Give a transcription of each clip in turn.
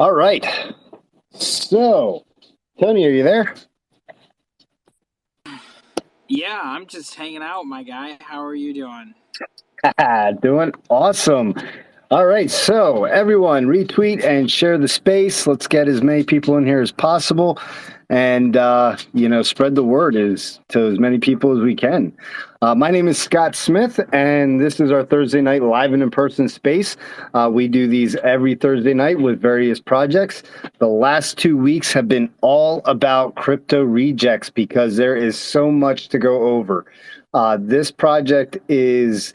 All right. So, Tony, are you there? Yeah, I'm just hanging out, my guy. How are you doing? Doing awesome. All right. So, everyone, retweet and share the space. Let's get as many people in here as possible, and spread the word as to as many people as we can. My name is Scott Smith, and this is our Thursday night live and in person space. We do these every Thursday night with various projects. The last 2 weeks have been all about crypto rejects because there is so much to go over. This project is,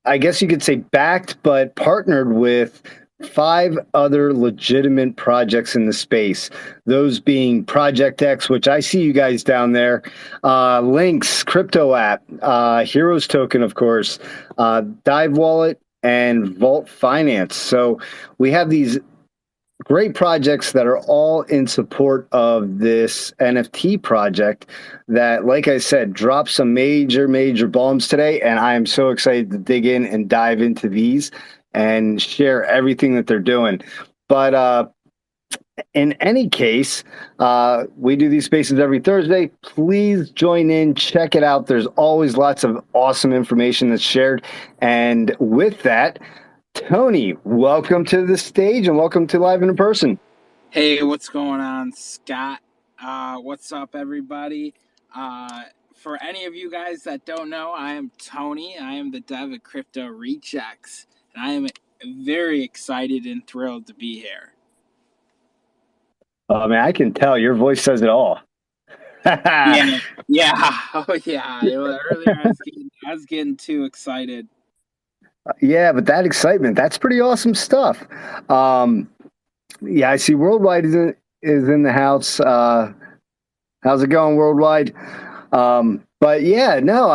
I guess you could say, backed, but partnered with five other legitimate projects in the space. Those being Project X, which I see you guys down there, Lynx, Crypto App, Heroes Token, of course, Dive Wallet, and Vault Finance. So we have these great projects that are all in support of this NFT project that, like I said, dropped some major bombs today. And I am so excited to dig in and dive into these and share everything that they're doing. But in any case, we do these spaces every Thursday. Please join in, check it out. There's always lots of awesome information that's shared. And with that, Tony, welcome to the stage and welcome to Live and in Person. Hey, what's going on, Scott? What's up, everybody? For any of you guys that don't know, I am Tony. I am the dev at Crypto Rejects, and I am very excited and thrilled to be here. Oh man, I can tell your voice says it all. Yeah, yeah, oh yeah. Earlier, I was getting too excited. Yeah, but that excitement, that's pretty awesome stuff. Um, yeah, I see Worldwide is in the house. How's it going, Worldwide? But yeah, no,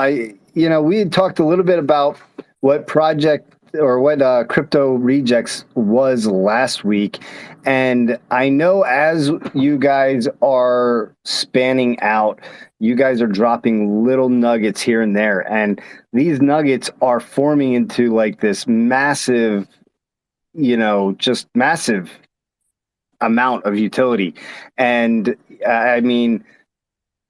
we had talked a little bit about what project or what Crypto Rejects was last week. And I know as you guys are spanning out, you guys are dropping little nuggets here and there. And these nuggets are forming into like this massive, just massive amount of utility. And I mean,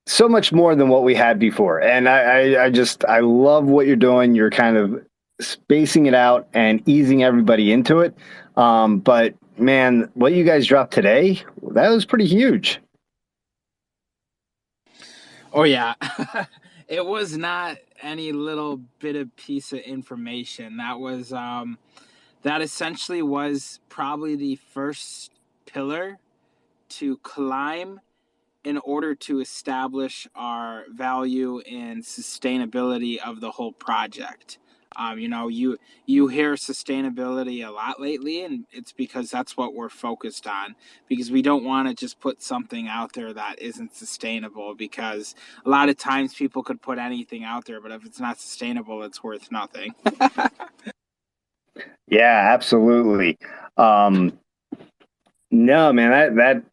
so much more than what we had before. And I love what you're doing. You're kind of spacing it out and easing everybody into it. But man, what you guys dropped today, that was pretty huge. Oh yeah, it was not any little bit of piece of information. That essentially was probably the first pillar to climb in order to establish our value and sustainability of the whole project. You hear sustainability a lot lately, and it's because that's what we're focused on. Because we don't want to just put something out there that isn't sustainable. Because a lot of times people could put anything out there, but if it's not sustainable, it's worth nothing. Yeah, absolutely. Um, no, man, that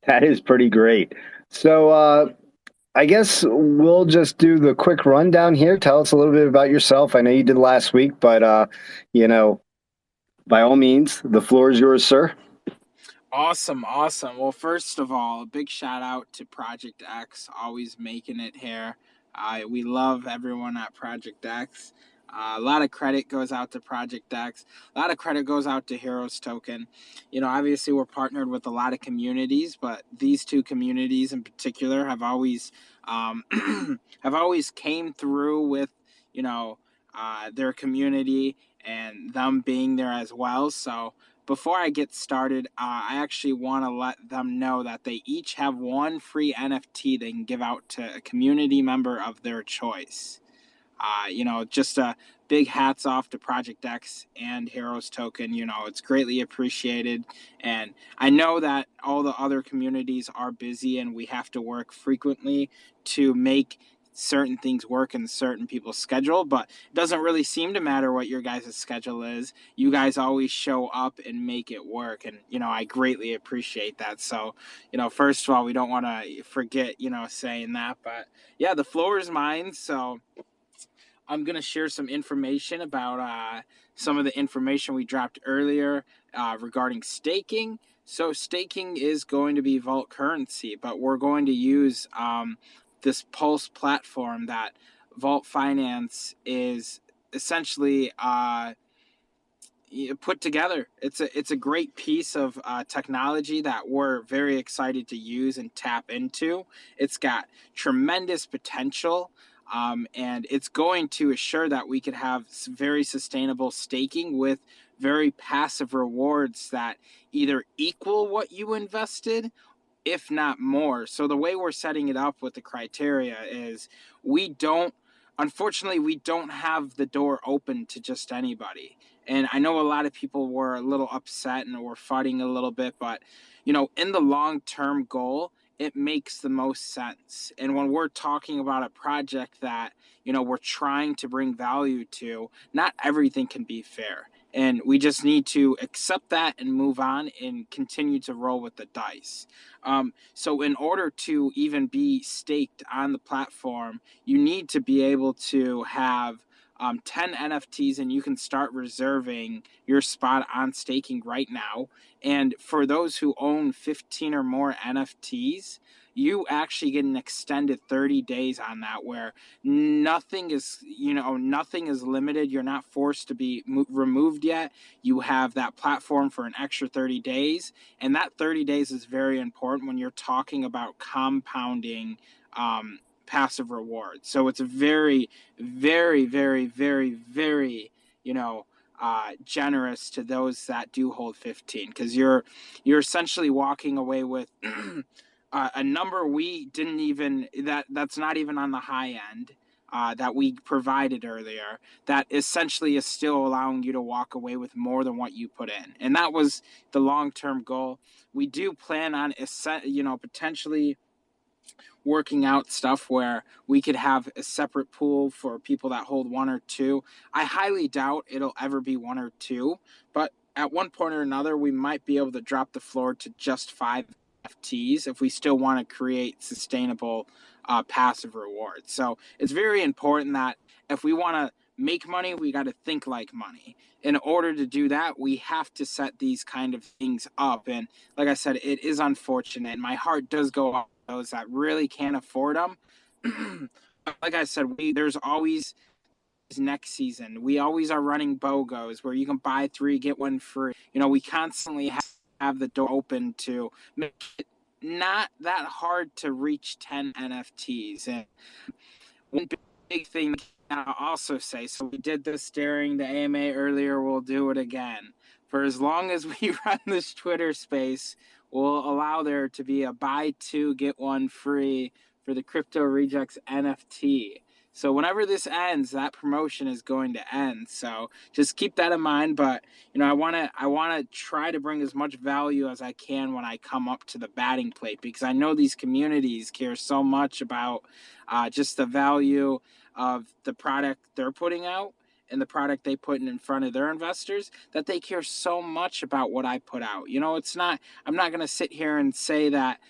that is pretty great. So I guess we'll just do the quick rundown here. Tell us a little bit about yourself. I know you did last week, but you know, by all means, the floor is yours, sir. Awesome, awesome. Well, first of all, a big shout out to Project X, always making it here. We love everyone at Project X. A lot of credit goes out to Project X. A lot of credit goes out to Heroes Token. Obviously we're partnered with a lot of communities, but these two communities in particular have always have always came through with their community and them being there as well. So before I get started, I actually want to let them know that they each have one free NFT they can give out to a community member of their choice. Just a big hats off to Project X and Heroes Token. It's greatly appreciated. And I know that all the other communities are busy and we have to work frequently to make certain things work in certain people's schedule, but it doesn't really seem to matter what your guys' schedule is. You guys always show up and make it work. And, I greatly appreciate that. So, first of all, we don't want to forget, saying that. But yeah, the floor is mine. So I'm going to share some information about some of the information we dropped earlier regarding staking. So staking is going to be Vault currency, but we're going to use this Pulse platform that Vault Finance is essentially put together. It's a great piece of technology that we're very excited to use and tap into. It's got tremendous potential, and it's going to assure that we could have very sustainable staking with very passive rewards that either equal what you invested, if not more. So the way we're setting it up with the criteria is unfortunately, we don't have the door open to just anybody. And I know a lot of people were a little upset and were fighting a little bit, but in the long-term goal, it makes the most sense. And when we're talking about a project that, we're trying to bring value to, not everything can be fair. And we just need to accept that and move on and continue to roll with the dice. So in order to even be staked on the platform, you need to be able to have 10 NFTs, and you can start reserving your spot on staking right now. And for those who own 15 or more NFTs, you actually get an extended 30 days on that, where nothing is limited. You're not forced to be removed yet. You have that platform for an extra 30 days. And that 30 days is very important when you're talking about compounding passive rewards. So it's a very, very, very, very, very, generous to those that do hold 15, because you're essentially walking away with a number we didn't even that's not even on the high end that we provided earlier, that essentially is still allowing you to walk away with more than what you put in. And that was the long-term goal. We do plan on potentially working out stuff where we could have a separate pool for people that hold one or two. I highly doubt it'll ever be one or two, but at one point or another, we might be able to drop the floor to just 5 NFTs if we still want to create sustainable passive rewards. So it's very important that if we want to make money, we got to think like money. In order to do that, we have to set these kind of things up. And like I said, it is unfortunate. My heart does go out to those that really can't afford them. Like I said, there's always next season. We always are running BOGOs where you can buy 3, get 1 free. We constantly have the door open to make it not that hard to reach 10 NFTs. And one big thing I'll also say, so we did this during the AMA earlier, we'll do it again. For as long as we run this Twitter space, we'll allow there to be a buy 2, get 1 free for the Crypto Rejects NFT. So whenever this ends, that promotion is going to end. So just keep that in mind. But I want to try to bring as much value as I can when I come up to the batting plate, because I know these communities care so much about just the value of the product they're putting out and the product they put in front of their investors, that they care so much about what I put out. I'm not going to sit here and say that,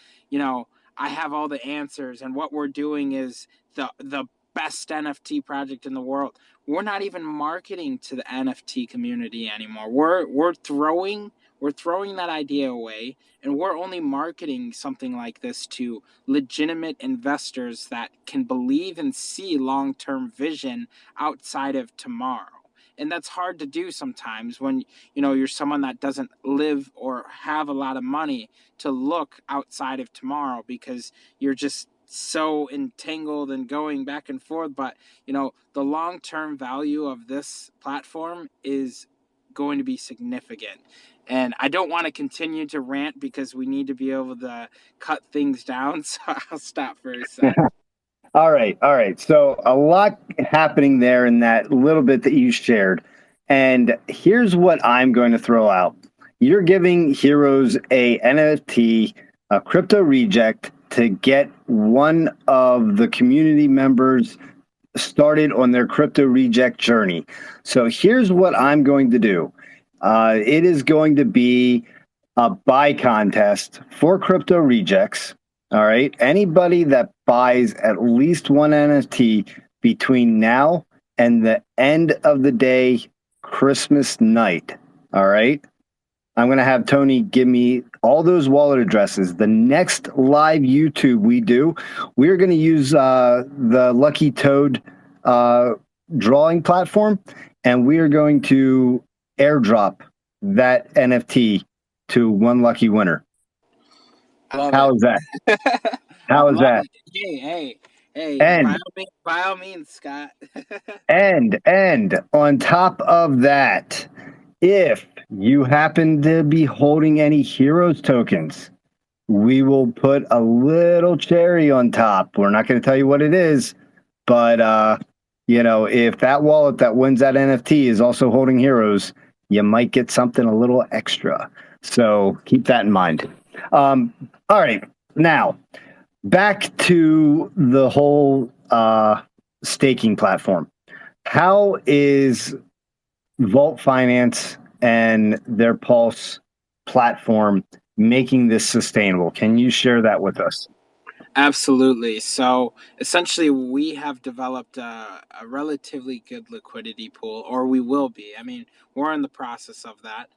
I have all the answers and what we're doing is the best NFT project in the world. We're not even marketing to the NFT community anymore. We're throwing that idea away, and we're only marketing something like this to legitimate investors that can believe and see long-term vision outside of tomorrow. And that's hard to do sometimes when you're someone that doesn't live or have a lot of money to look outside of tomorrow, because you're just so entangled and going back and forth. But the long-term value of this platform is going to be significant. And I don't want to continue to rant because we need to be able to cut things down. So I'll stop for a second. All right. So a lot happening there in that little bit that you shared. And here's what I'm going to throw out. You're giving Heroes a NFT, a Crypto Reject, to get one of the community members started on their Crypto Reject journey. So here's what I'm going to do. It is going to be a buy contest for Crypto Rejects. All right. Anybody that buys at least one NFT between now and the end of the day Christmas night. All right. I'm going to have Tony give me all those wallet addresses. The next live YouTube we do, we're going to use the Lucky Toad drawing platform, and we are going to airdrop that NFT to one lucky winner. I love How it. is that? I How is love that? it. Hey, And by all means, Scott. and on top of that, if you happen to be holding any Heroes tokens, we will put a little cherry on top. We're not going to tell you what it is, but if that wallet that wins that NFT is also holding Heroes, you might get something a little extra. So keep that in mind. All right, now back to the whole staking platform. How is Vault Finance and their Pulse platform making this sustainable? Can you share that with us? Absolutely. So essentially, we have developed a relatively good liquidity pool, or we will be. I mean, we're in the process of that.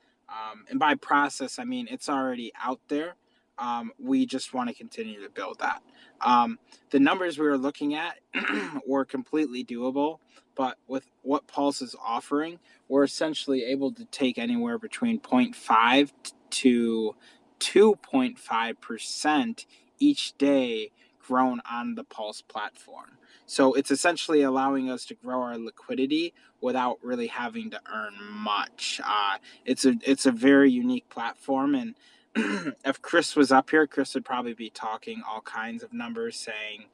And by process, I mean it's already out there. We just want to continue to build that. The numbers we were looking at were completely doable, but with what Pulse is offering, we're essentially able to take anywhere between 0.5 to 2.5% each day grown on the Pulse platform. So it's essentially allowing us to grow our liquidity without really having to earn much. It's a very unique platform, and if Chris was up here, Chris would probably be talking all kinds of numbers, saying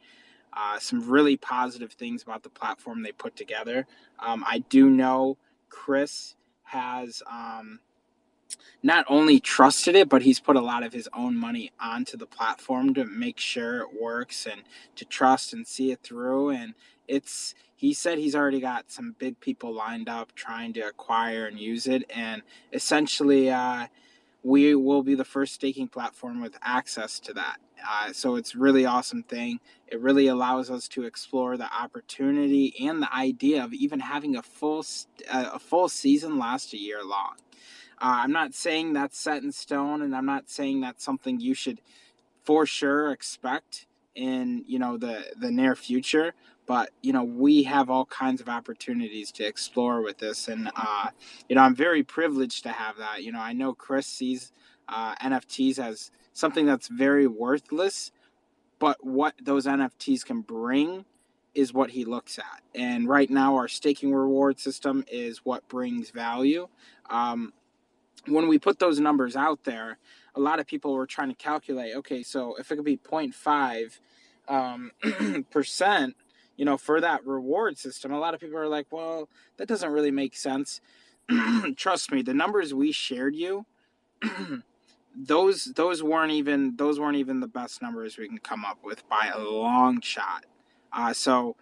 some really positive things about the platform they put together. I do know Chris has not only trusted it, but he's put a lot of his own money onto the platform to make sure it works and to trust and see it through. And he said he's already got some big people lined up trying to acquire and use it. And essentially, we will be the first staking platform with access to that. So it's a really awesome thing. It really allows us to explore the opportunity and the idea of even having a full season last a year long. I'm not saying that's set in stone, and I'm not saying that's something you should for sure expect in the near future. But we have all kinds of opportunities to explore with this, and I'm very privileged to have that. I know Chris sees NFTs as something that's very worthless, but what those NFTs can bring is what he looks at. And right now, our staking reward system is what brings value. When we put those numbers out there, a lot of people were trying to calculate, okay, so if it could be 0.5 percent, for that reward system, a lot of people are like, well, that doesn't really make sense. Trust me, the numbers we shared you, those weren't even the best numbers we can come up with by a long shot. So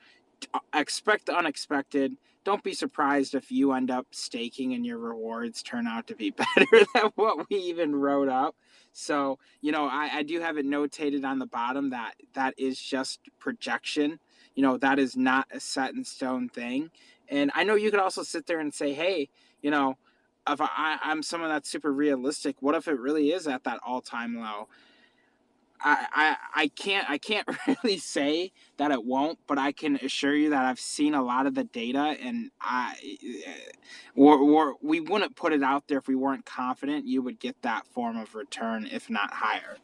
expect the unexpected. Don't be surprised if you end up staking and your rewards turn out to be better than what we even wrote up. So, I do have it notated on the bottom that is just projection. That is not a set in stone thing. And I know you could also sit there and say, hey, if I'm someone that's super realistic, what if it really is at that all time low? I can't really say that it won't, but I can assure you that I've seen a lot of the data, and we wouldn't put it out there if we weren't confident you would get that form of return, if not higher.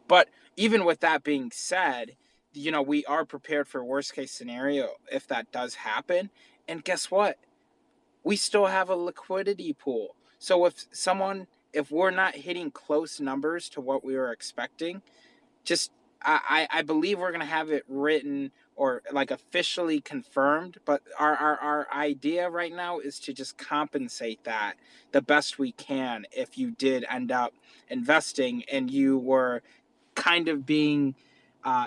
But even with that being said, we are prepared for worst case scenario if that does happen. And guess what? We still have a liquidity pool. So if we're not hitting close numbers to what we were expecting, just I believe we're gonna have it written or like officially confirmed. But our idea right now is to just compensate that the best we can if you did end up investing and you were kind of being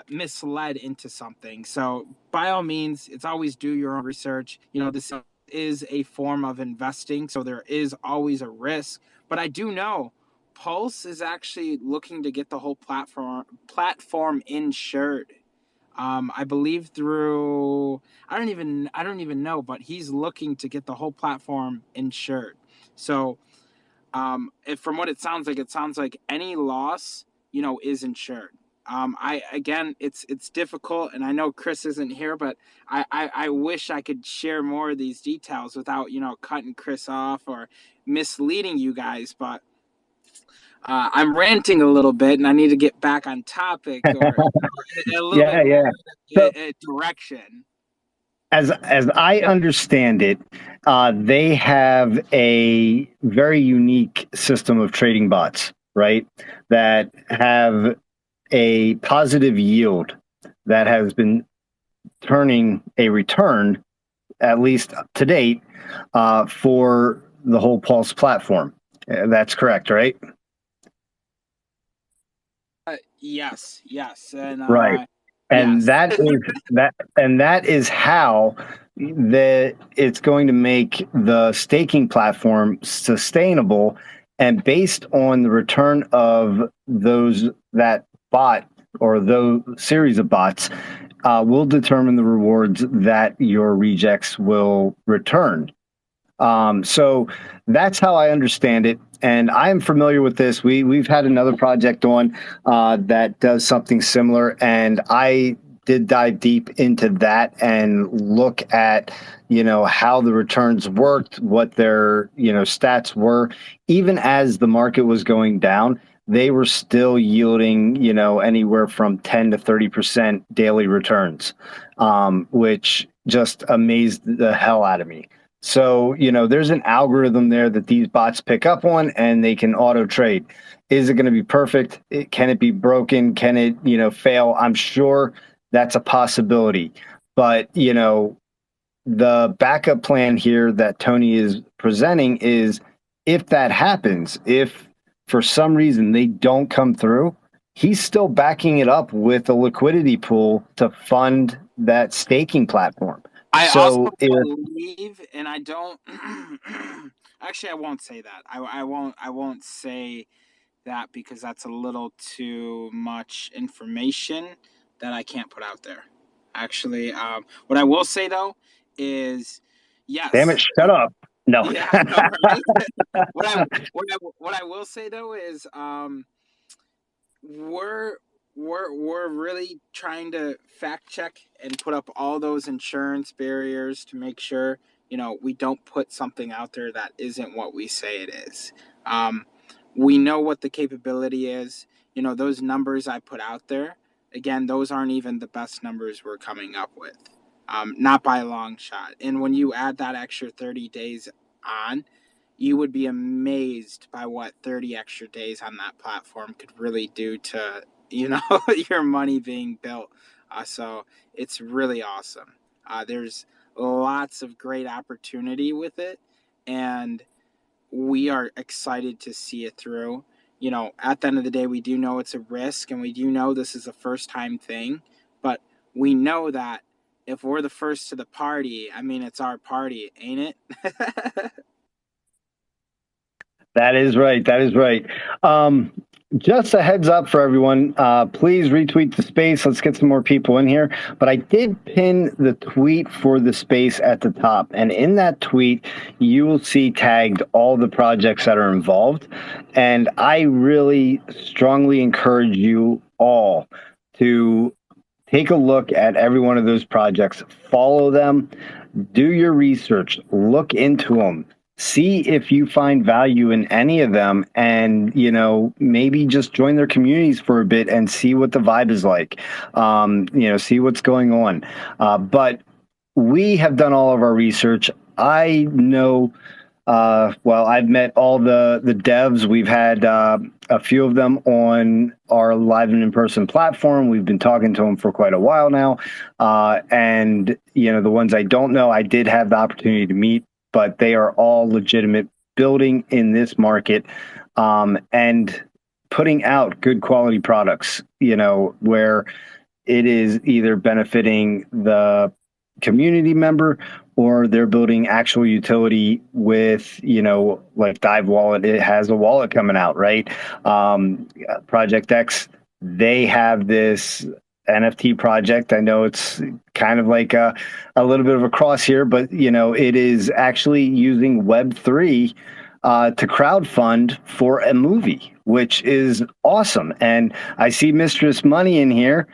misled into something. So by all means, it's always do your own research. This is a form of investing, so there is always a risk. But I do know Pulse is actually looking to get the whole platform insured. I believe through I don't even know, but he's looking to get the whole platform insured. So from what it sounds like any loss, is insured. I again, it's difficult, and I know Chris isn't here, but I wish I could share more of these details without cutting Chris off or misleading you guys. But I'm ranting a little bit, and I need to get back on topic or a little bit Yeah, more yeah. So direction. as I understand it, they have a very unique system of trading bots, right? That have a positive yield that has been turning a return, at least to date, for the whole Pulse platform. That's correct, right? Yes, yes, and Right. And yes. that is how it's going to make the staking platform sustainable, and based on the return of that bot or those series of bots, will determine the rewards that your rejects will return. So that's how I understand it, and I am familiar with this. We've had another project on that does something similar, and I did dive deep into that and look at how the returns worked, what their stats were, even as the market was going down. They were still yielding, anywhere from 10 to 30% daily returns, which just amazed the hell out of me. So, there's an algorithm there that these bots pick up on and they can auto trade. Is it going to be perfect? Can it be broken? Can it, fail? I'm sure that's a possibility. But, the backup plan here that Tony is presenting is, if that happens, if for some reason they don't come through, he's still backing it up with a liquidity pool to fund that staking platform. I also So if believe, and I don't. Actually, I won't say that. I won't. I won't say that because that's a little too much information that I can't put out there. Actually, what I will say though is, Damn it, yes, shut up. No. yeah, I know, right? What I will say though is, we're we're really trying to fact check and put up all those insurance barriers to make sure we don't put something out there that isn't what we say it is. um, we know what the capability is. Those numbers I put out there, again, those aren't even the best numbers we're coming up with, not by a long shot. And when you add that extra 30 days on, you would be amazed by what 30 extra days on that platform could really do to your money being built. So it's really awesome. There's lots of great opportunity with it, and we are excited to see it through. At the end of the day, we do know it's a risk, and we do know this is a first time thing, but we know that if we're the first to the party, I mean, it's our party, ain't it? That is right. That is right. Just a heads up for everyone. Please retweet the space. Let's get some more people in here. But I did pin the tweet for the space at the top. And in that tweet, you will see tagged all the projects that are involved. And I really strongly encourage you all to take a look at every one of those projects, follow them, do your research, look into them, see if you find value in any of them, and maybe just join their communities for a bit and see what the vibe is like. See what's going on. But we have done all of our research. I know. Well, I've met all the devs. We've had a few of them on our live and in-person platform. We've been talking to them for quite a while now. And, the ones I don't know, I did have the opportunity to meet, but they are all legitimate, building in this market, and putting out good quality products, where it is either benefiting the community member, or they're building actual utility with, like Dive Wallet. It has a wallet coming out, right? Project X, they have this NFT project. I know it's kind of like a little bit of a cross here, but it is actually using Web3 to crowdfund for a movie, which is awesome. And I see Mistress Money in here.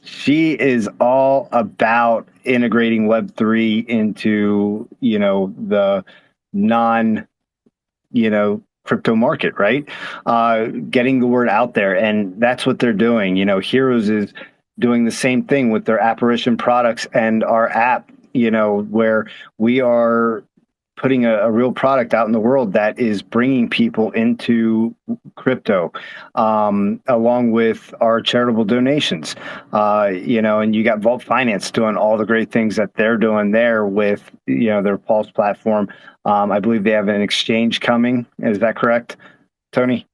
She is all about integrating Web3 into, the non, crypto market, right? Getting the word out there. And that's what they're doing. Heroes is doing the same thing with their apparition products and our app, where we are putting a real product out in the world that is bringing people into crypto, along with our charitable donations. And you got Vault Finance doing all the great things that they're doing there with, their Pulse platform. I believe they have an exchange coming. Is that correct, Tony?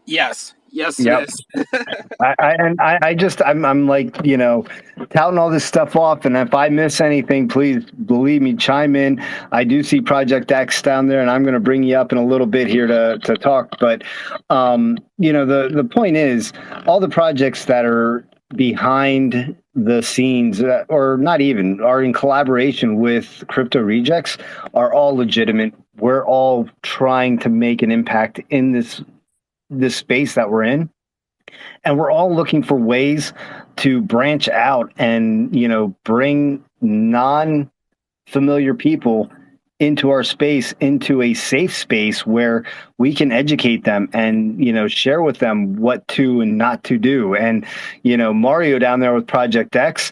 Yes. Yes, it Yep. is. I'm like, touting all this stuff off. And if I miss anything, please believe me, chime in. I do see Project X down there, and I'm going to bring you up in a little bit here to talk. But, the point is, all the projects that are behind the scenes, or not even, are in collaboration with Crypto Rejects, are all legitimate. We're all trying to make an impact in this space that we're in, and we're all looking for ways to branch out and bring non-familiar people into our space, into a safe space where we can educate them and share with them what to and not to do. And Mario down there with Project X,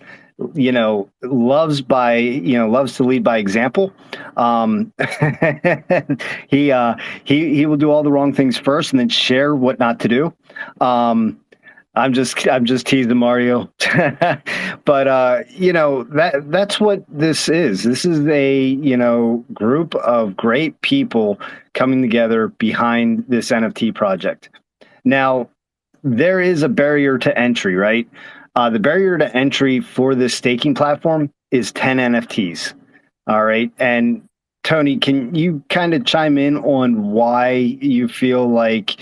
loves to lead by example. He will do all the wrong things first and then share what not to do. I'm just teasing Mario, but that's what this is. This is a group of great people coming together behind this NFT project. Now, there is a barrier to entry, right? The barrier to entry for this staking platform is 10 NFTs. All right. And Tony, can you kind of chime in on why you feel like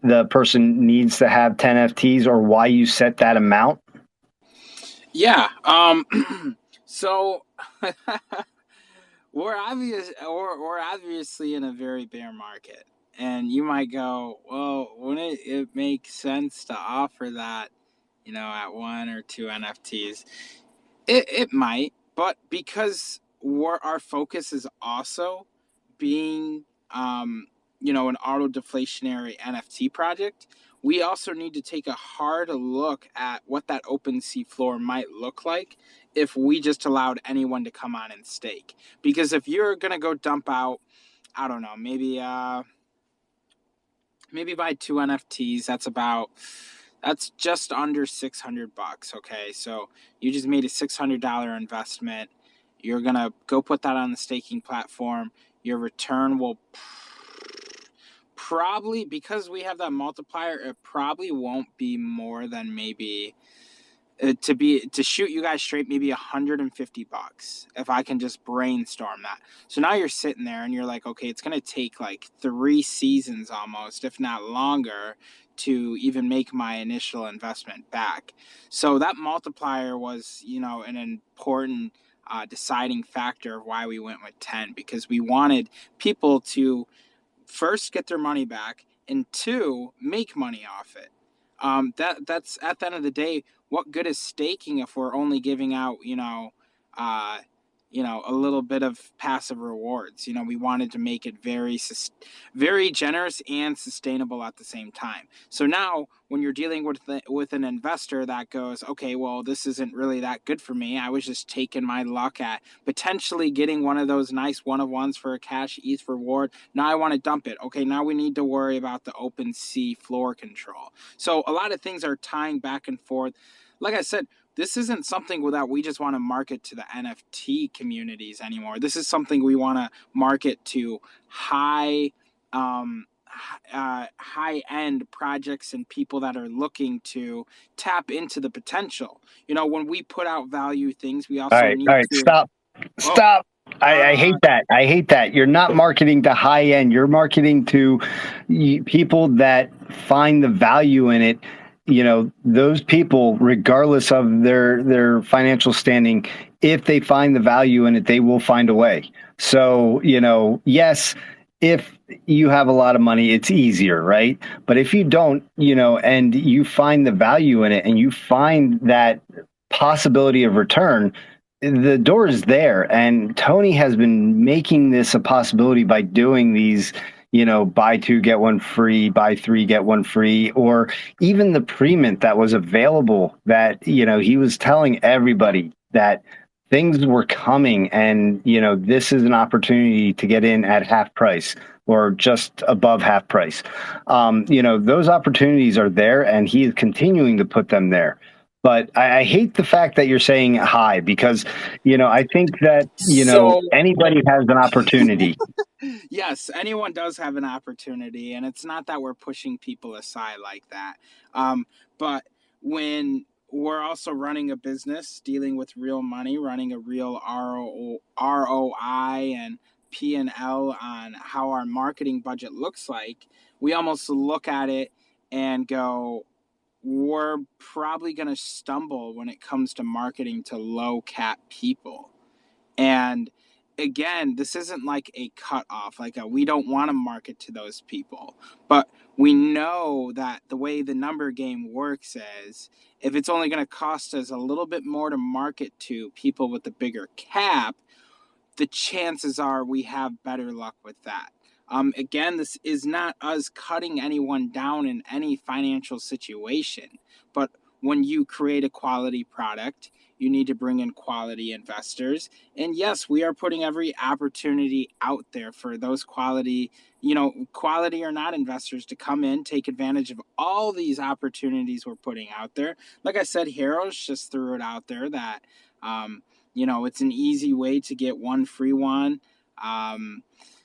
the person needs to have 10 NFTs, or why you set that amount? Yeah. So we're obviously in a very bear market. And you might go, well, wouldn't it make sense to offer that, at one or two NFTs? It might, but because our focus is also being, an auto deflationary NFT project, we also need to take a hard look at what that OpenSea floor might look like if we just allowed anyone to come on and stake. Because if you're gonna go dump out, I don't know, maybe buy two NFTs, that's just under $600. Okay, so you just made a $600 investment. You're gonna go put that on the staking platform. Your return will probably, because we have that multiplier, it probably won't be more than maybe to shoot you guys straight, maybe $150 if I can just brainstorm that. So now you're sitting there and you're like, okay, it's gonna take like 3 seasons almost, if not longer, to even make my initial investment back. So that multiplier was, an important deciding factor of why we went with 10, because we wanted people to first get their money back, and two, make money off it. That's at the end of the day, what good is staking if we're only giving out, uh, a little bit of passive rewards? We wanted to make it very generous and sustainable at the same time. So now, when you're dealing with an investor that goes, okay, well, this isn't really that good for me. I was just taking my luck at potentially getting one of those nice one-of-ones for a cash ETH reward. Now I want to dump it. Okay, now we need to worry about the OpenSea floor control. So a lot of things are tying back and forth. Like I said, this isn't something that we just want to market to the NFT communities anymore. This is something we want to market to high end projects and people that are looking to tap into the potential. When we put out value things, we All also right, need all right, to. stop, Oh, stop. I hate that. I hate that. You're not marketing to high end. You're marketing to people that find the value in it. You know, those people, regardless of their financial standing, if they find the value in it, they will find a way. So, you know, yes, if you have a lot of money, it's easier, right? But if you don't, you know, and you find the value in it and you find that possibility of return, the door is there, and Tony has been making this a possibility by doing these, you know, buy two get one free, buy three get one free, or even the pre-mint that was available, that, you know, he was telling everybody that things were coming, and, you know, this is an opportunity to get in at half price or just above half price. You know, those opportunities are there, and he is continuing to put them there. But I hate the fact that you're saying high, because, you know, I think that, you know, So anybody has an opportunity. yes, anyone does have an opportunity, and it's not that we're pushing people aside like that. But when we're also running a business, dealing with real money, running a real ROI and P&L on how our marketing budget looks like, we almost look at it and go, we're probably going to stumble when it comes to marketing to low cap people. And again, this isn't like a cutoff, we don't want to market to those people. But we know that the way the number game works is, if it's only going to cost us a little bit more to market to people with the bigger cap, the chances are we have better luck with that. Again, this is not us cutting anyone down in any financial situation, but when you create a quality product, you need to bring in quality investors. And yes, we are putting every opportunity out there for those quality, quality or not investors to come in, take advantage of all these opportunities we're putting out there. Like I said, Heroes just threw it out there that, it's an easy way to get one free one. Um,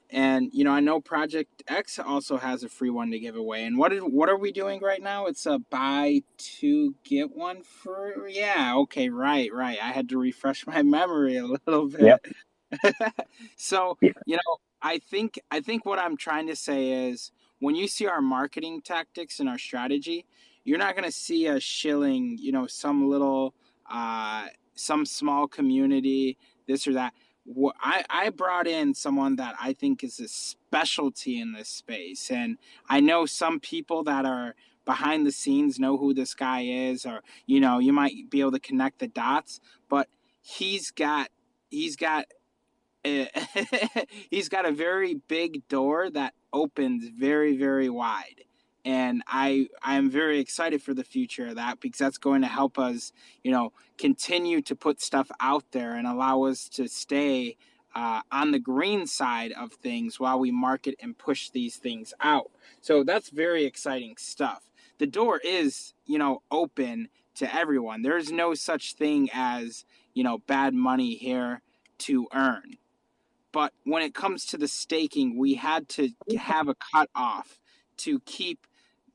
and I know Project X also has a free one to give away. And what are we doing right now? It's a buy two get one free. Yeah, okay, right. I had to refresh my memory a little Yep. bit. So, I think what I'm trying to say is, when you see our marketing tactics and our strategy, you're not going to see us shilling, some little, some small community, this or that. I brought in someone that I think is a specialty in this space. And I know some people that are behind the scenes know who this guy is, or, you might be able to connect the dots, but he's got he's got a very big door that opens very, very wide. And I'm very excited for the future of that, because that's going to help us, continue to put stuff out there and allow us to stay on the green side of things while we market and push these things out. So that's very exciting stuff. The door is, open to everyone. There's no such thing as, bad money here to earn. But when it comes to the staking, we had to have a cutoff to keep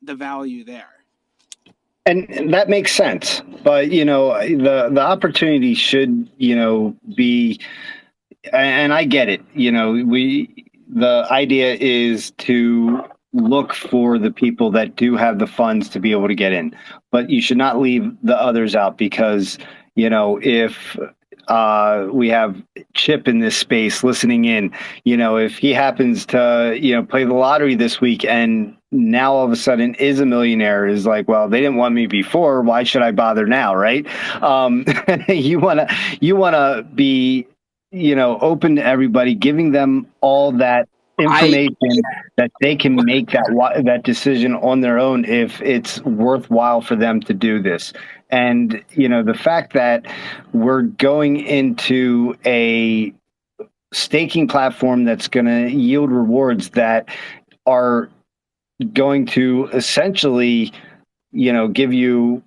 the value there. And that makes sense. But, you know, the opportunity should, you know, be, and I get it, you know, the idea is to look for the people that do have the funds to be able to get in, but you should not leave the others out, because, you know, if we have Chip in this space listening in, you know, if he happens to, you know, play the lottery this week and now all of a sudden is a millionaire, is like, well, they didn't want me before, why should I bother now, right? You want to be, you know, open to everybody, giving them all that I information that they can make that decision on their own if it's worthwhile for them to do this. And, you know, the fact that we're going into a staking platform that's going to yield rewards that are going to essentially, you know, give you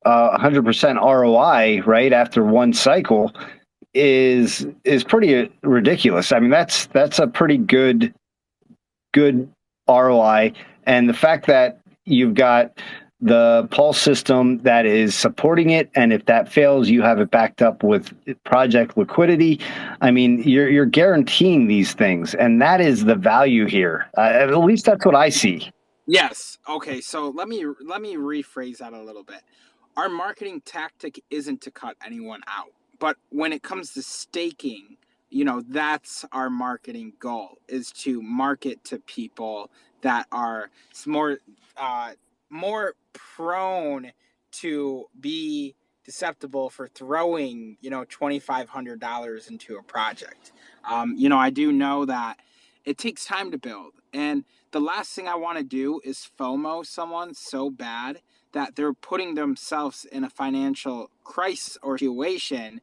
100% ROI right after one cycle is pretty ridiculous. I mean, that's a pretty good ROI. And the fact that you've got the Pulse system that is supporting it, and if that fails, you have it backed up with project liquidity. I mean, you're guaranteeing these things, and that is the value here. At least that's what I see. Yes. Okay. So let me rephrase that a little bit. Our marketing tactic isn't to cut anyone out, but when it comes to staking, that's our marketing goal, is to market to people that are more uh, more prone to be susceptible for throwing $2,500 into a project. I do know that it takes time to build, and the last thing I want to do is FOMO someone so bad that they're putting themselves in a financial crisis or situation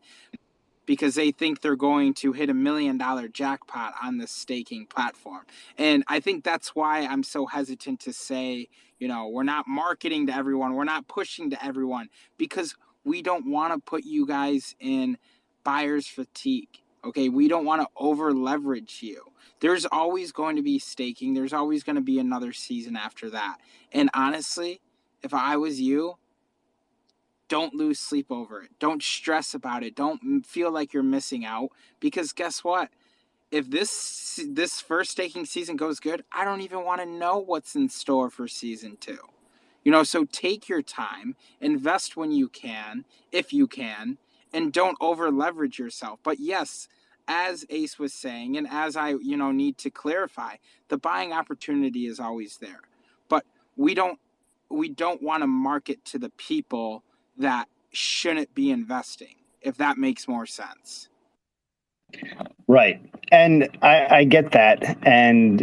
because they think they're going to hit $1 million jackpot on the staking platform. And I think that's why I'm so hesitant to say, we're not marketing to everyone, we're not pushing to everyone, because we don't want to put you guys in buyer's fatigue. Okay, we don't want to over leverage you. There's always going to be staking, there's always going to be another season after that. And honestly, if I was you, don't lose sleep over it. Don't stress about it. Don't feel like you're missing out, because guess what? If this first staking season goes good, I don't even want to know what's in store for season 2. So take your time, invest when you can, if you can, and don't over leverage yourself. But yes, as Ace was saying, and as I, need to clarify, the buying opportunity is always there. But we don't want to market to the people that shouldn't be investing, if that makes more sense. Right. And I get that. And,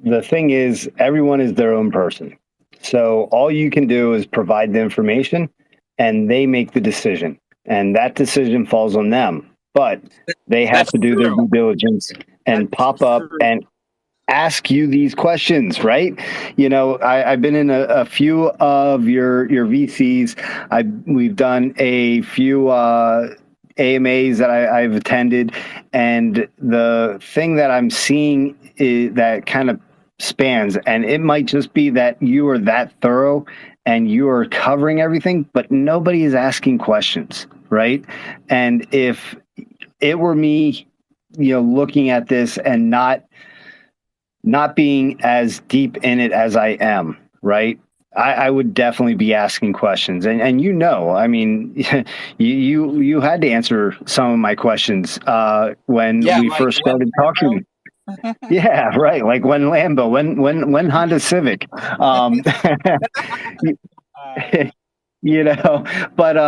the thing is, everyone is their own person. So all you can do is provide the information and they make the decision. And that decision falls on them. But they have That's to do their true. due diligence and That's pop up true. and ask you these questions, right? I've been in a few of your VCs. We've done a few AMAs that I've attended, and the thing that I'm seeing is that kind of spans, and it might just be that you are that thorough and you are covering everything, but nobody is asking questions, right? And if it were me, looking at this and not being as deep in it as I am, right? I would definitely be asking questions, and I mean, you had to answer some of my questions when Yeah, we like first when started talking. Yeah, right. Like when Lambo, when Honda Civic, um, uh, you know. But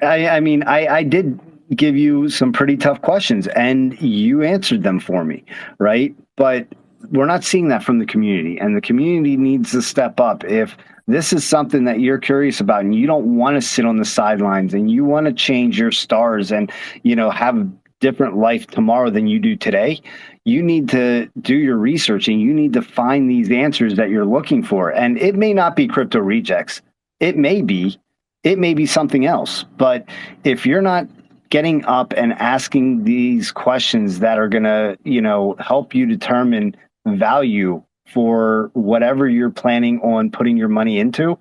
I mean, I did give you some pretty tough questions, and you answered them for me, right? But we're not seeing that from the community, and the community needs to step up. If this is something that you're curious about, and you don't want to sit on the sidelines, and you want to change your stars, and have a different life tomorrow than you do today, you need to do your research, and you need to find these answers that you're looking for. And it may not be crypto rejects. It may be, it may be something else. But if you're not getting up and asking these questions that are going to, help you determine value for whatever you're planning on putting your money into,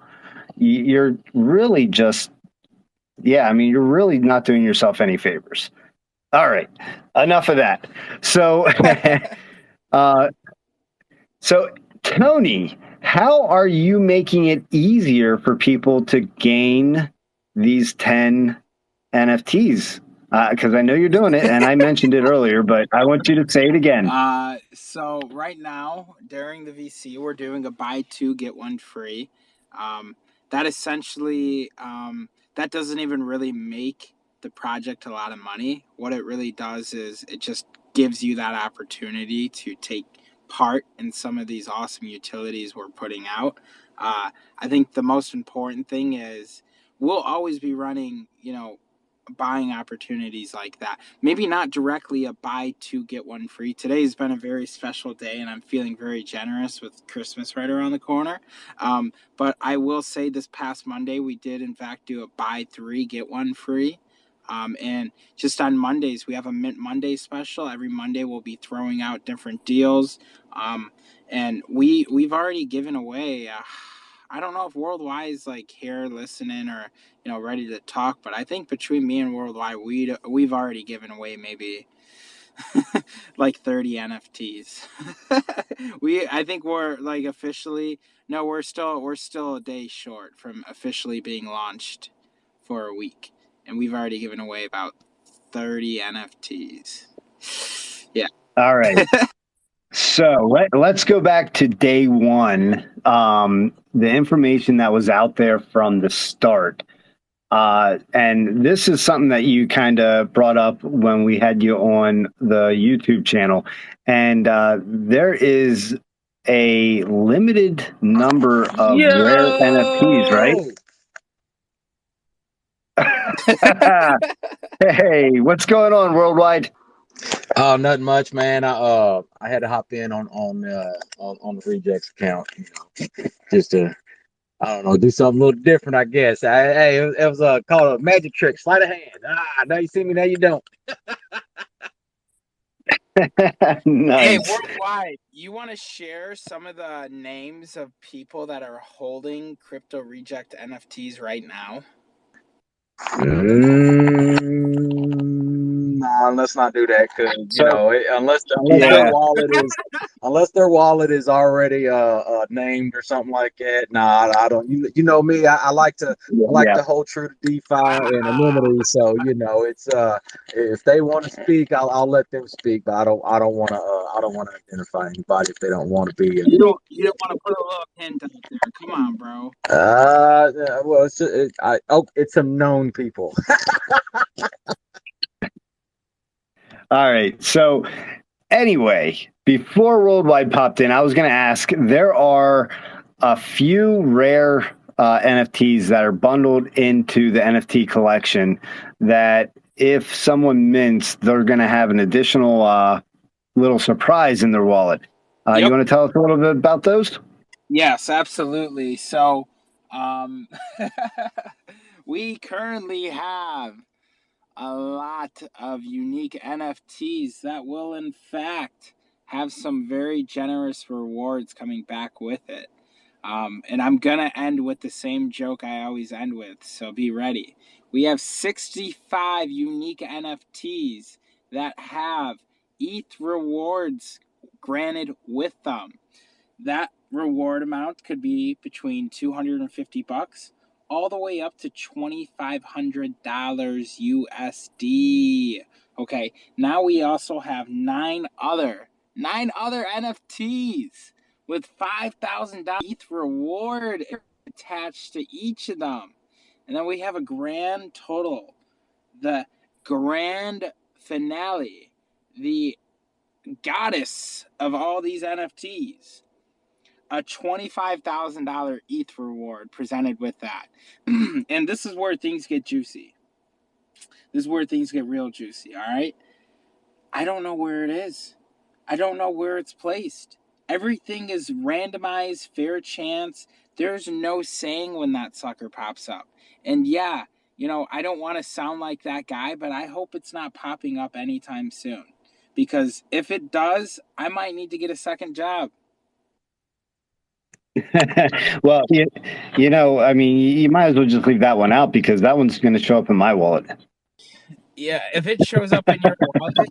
you're really just, yeah, I mean, you're really not doing yourself any favors. All right, enough of that. So, uh, so Tony, how are you making it easier for people to gain these 10 NFTs? Because I know you're doing it, and I mentioned it earlier, but I want you to say it again. so right now during the VC, we're doing a buy two get one free. Um, that essentially that doesn't even really make the project a lot of money. What it really does is it just gives you that opportunity to take part in some of these awesome utilities we're putting out. I think the most important thing is we'll always be running, buying opportunities like that. Maybe not directly a buy two get one free. Today's been a very special day, and I'm feeling very generous with Christmas right around the corner. But I will say this past Monday, we did in fact do a buy three get one free. And just on Mondays, we have a Mint Monday special. Every Monday, we'll be throwing out different deals. And we've already given away. I don't know if Worldwide is like here listening or ready to talk, but I think between me and Worldwide, we've already given away maybe like 30 NFTs. I think we're like officially no, we're still a day short from officially being launched for a week, and we've already given away about 30 NFTs. Yeah. All right. So let's go back to day one. The information that was out there from the start. And this is something that you kind of brought up when we had you on the YouTube channel. And there is a limited number of rare NFTs, right? Yo! Hey, what's going on, Worldwide? Oh, nothing much, man. I had to hop in on the rejects account, just to I don't know, do something a little different, I guess. Hey, it was called a magic trick, sleight of hand. Now you see me, now you don't. Hey, Nice. Worldwide, you want to share some of the names of people that are holding Crypto Reject NFTs right now? Nah, let's not do that because So, unless their yeah. wallet is already named or something like that. Nah, I don't. You know me. I like Yeah. to hold true to DeFi and Ah, anonymity. So it's if they want to speak, I'll let them speak. But I don't want to identify anybody if they don't want to be. you don't want to put a little hint out there. Come on, bro. Well, it's some known people. All right. So, anyway, before Worldwide popped in, I was going to ask there are a few rare NFTs that are bundled into the NFT collection that if someone mints, they're going to have an additional little surprise in their wallet. You Yep. want to tell us a little bit about those? Yes, absolutely. So, um, we currently have a lot of unique NFTs that will, in fact, have some very generous rewards coming back with it. And I'm going to end with the same joke I always end with, so be ready. We have 65 unique NFTs that have ETH rewards granted with them. That reward amount could be between $250 all the way up to $2,500 USD. Okay, now we also have nine other NFTs with $5,000 ETH reward attached to each of them. And then we have a grand total, the grand finale, the goddess of all these NFTs, a $25,000 ETH reward presented with that. And this is where things get juicy. This is where things get real juicy, all right? I don't know where it is. I don't know where it's placed. Everything is randomized, fair chance. There's no saying when that sucker pops up. And yeah, I don't want to sound like that guy, but I hope it's not popping up anytime soon. Because if it does, I might need to get a second job. Well, I mean, you might as well just leave that one out because that one's going to show up in my wallet. Yeah, if it shows up in your wallet,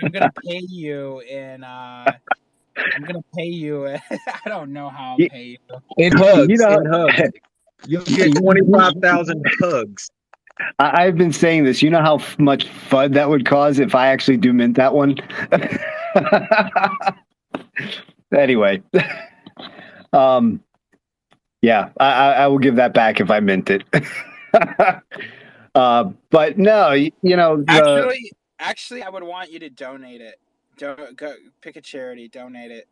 I'm gonna pay you in. I'm gonna pay you. I don't know how I'll You, pay you. In you hugs, know, in hugs. You'll get 25,000 hugs. I've been saying this. You know how much FUD that would cause if I actually do mint that one? Anyway, um, yeah, I will give that back if I mint it. But no, Actually, I would want you to donate it. Go pick a charity, donate it.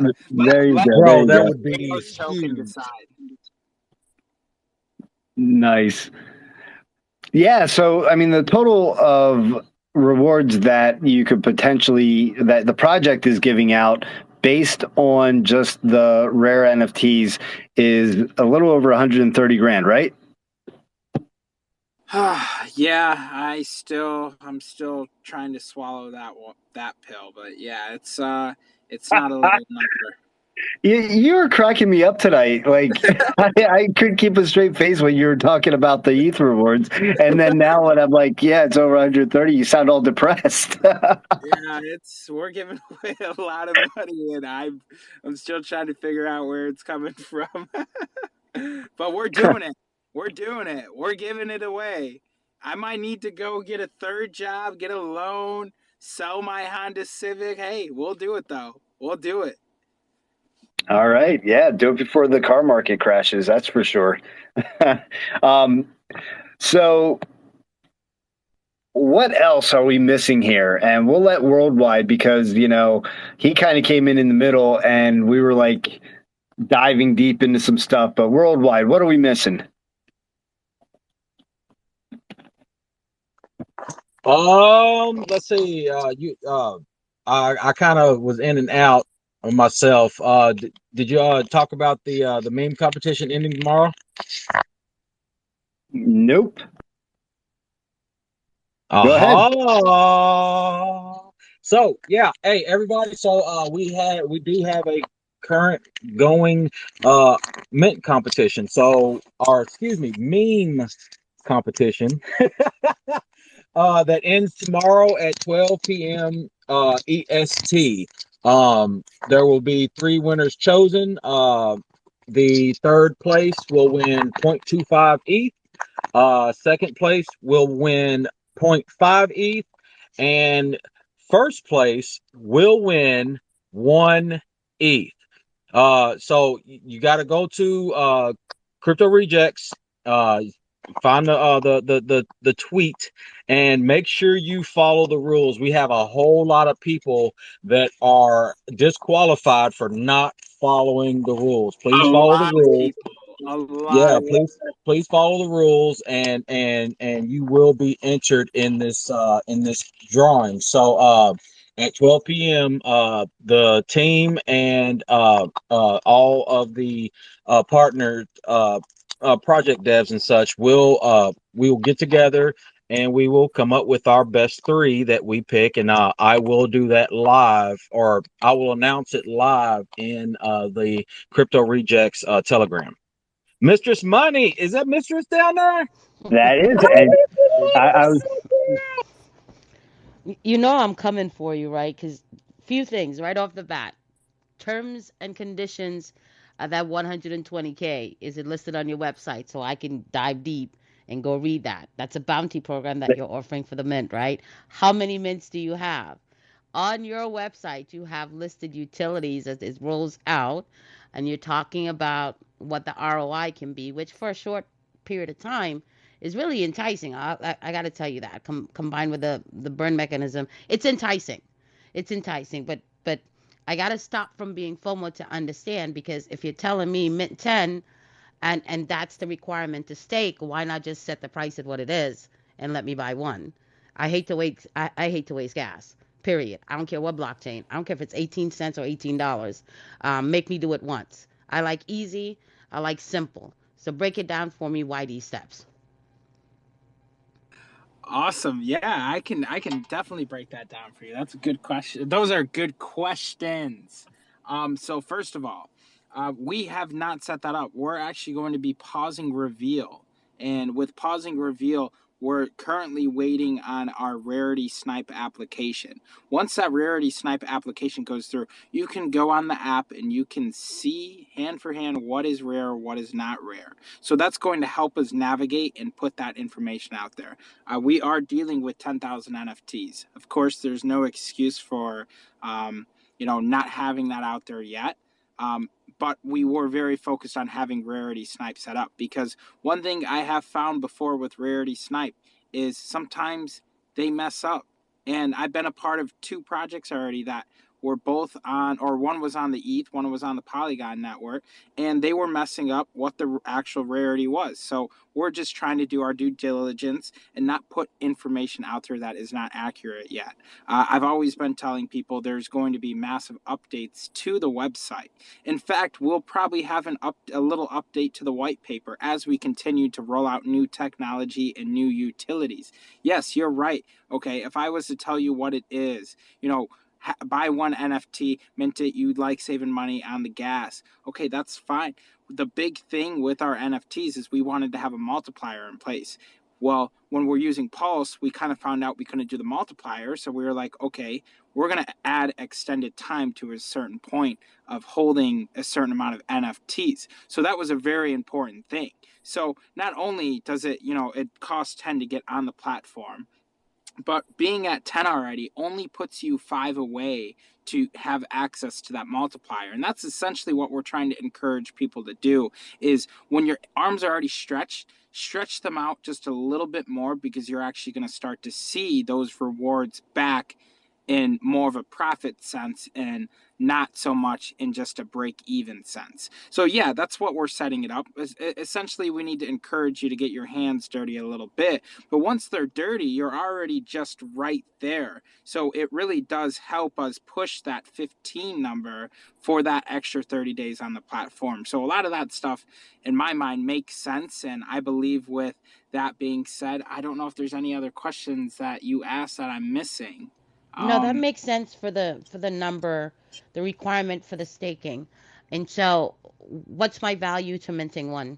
let there you let go. There Bro, you that go. would be those token huge. decide. Nice. Yeah. So, I mean, the total of rewards that you could potentially, that the project is giving out based on just the rare NFTs is a little over 130 grand, right? Yeah, I'm still trying to swallow that pill, but yeah, it's not a little number. You were cracking me up tonight. Like I couldn't keep a straight face when you were talking about the ETH rewards, and then now when I'm like, yeah, it's over 130, you sound all depressed. Yeah, we're giving away a lot of money, and I'm still trying to figure out where it's coming from. But we're doing it. We're doing it. We're giving it away. I might need to go get a third job, get a loan, sell my Honda Civic. Hey, we'll do it though. We'll do it. All right, yeah, do it before the car market crashes. That's for sure. um, so what else are we missing here? And we'll let Worldwide because, he kind of came in the middle and we were like diving deep into some stuff. But Worldwide, what are we missing? Let's see. I kind of was in and out of myself. Did you talk about the meme competition ending tomorrow? Nope. Go ahead. So yeah, hey everybody. So we do have a current going mint competition. So meme competition that ends tomorrow at 12 p.m. EST. There will be 3 winners chosen. The third place will win 0.25 ETH. Second place will win 0.5 ETH, and first place will win 1 ETH. So you got to go to Crypto Rejects, find the tweet, and make sure you follow the rules. We have a whole lot of people that are disqualified for not following the rules. Please A follow the lot of rules. people. A lot Yeah, of people. please follow the rules, and you will be entered in this drawing. So at 12 p.m. The team and all of the partner project devs and such will we will get together and we will come up with our best 3 that we pick, and I will do that live, or I will announce it live in the Crypto Rejects Telegram. Mistress Money, is that Mistress down there? That is, and I was. You know I'm coming for you, right? Because few things right off the bat. Terms and conditions of that 120K. Is it listed on your website so I can dive deep and go read that? That's a bounty program that you're offering for the mint, right? How many mints do you have? On your website, you have listed utilities as it rolls out, and you're talking about what the ROI can be, which for a short period of time is really enticing. I got to tell you that combined with the burn mechanism, it's enticing. It's enticing, but I got to stop from being FOMO to understand, because if you're telling me mint 10 and that's the requirement to stake, why not just set the price at what it is and let me buy one? I hate to waste gas. Period. I don't care what blockchain. I don't care if it's 18 cents or $18. Make me do it once. I like easy. I like simple. So break it down for me. Why these steps? Awesome. Yeah, I can definitely break that down for you. That's a good question. Those are good questions. So first of all, we have not set that up. We're actually going to be pausing reveal. And with pausing reveal, we're currently waiting on our rarity snipe application. Once that rarity snipe application goes through, you can go on the app and you can see hand for hand what is rare, what is not rare. So that's going to help us navigate and put that information out there. We are dealing with 10,000 NFTs. Of course, there's no excuse for, not having that out there yet. But we were very focused on having Rarity Snipe set up, because one thing I have found before with Rarity Snipe is sometimes they mess up. And I've been a part of 2 projects already that were both on, or one was on the ETH, one was on the Polygon network, and they were messing up what the actual rarity was. So we're just trying to do our due diligence and not put information out there that is not accurate yet. I've always been telling people there's going to be massive updates to the website. In fact, we'll probably have a little update to the white paper as we continue to roll out new technology and new utilities. Yes, you're right. Okay, if I was to tell you what it is, buy one NFT, mint it, you like saving money on the gas. Okay, that's fine. The big thing with our NFTs is we wanted to have a multiplier in place. Well, when we're using Pulse, we kind of found out we couldn't do the multiplier. So we were like, okay, we're going to add extended time to a certain point of holding a certain amount of NFTs. So that was a very important thing. So not only does it, it costs 10 to get on the platform, but being at 10 already only puts you 5 away to have access to that multiplier. And that's essentially what we're trying to encourage people to do is when your arms are already stretched, stretch them out just a little bit more, because you're actually going to start to see those rewards back in more of a profit sense and not so much in just a break-even sense. So yeah, that's what we're setting it up. Essentially, we need to encourage you to get your hands dirty a little bit, but once they're dirty, you're already just right there. So it really does help us push that 15 number for that extra 30 days on the platform. So a lot of that stuff, in my mind, makes sense. And I believe, with that being said, I don't know if there's any other questions that you asked that I'm missing. No, that makes sense for the number, the requirement for the staking. And so, what's my value to minting one?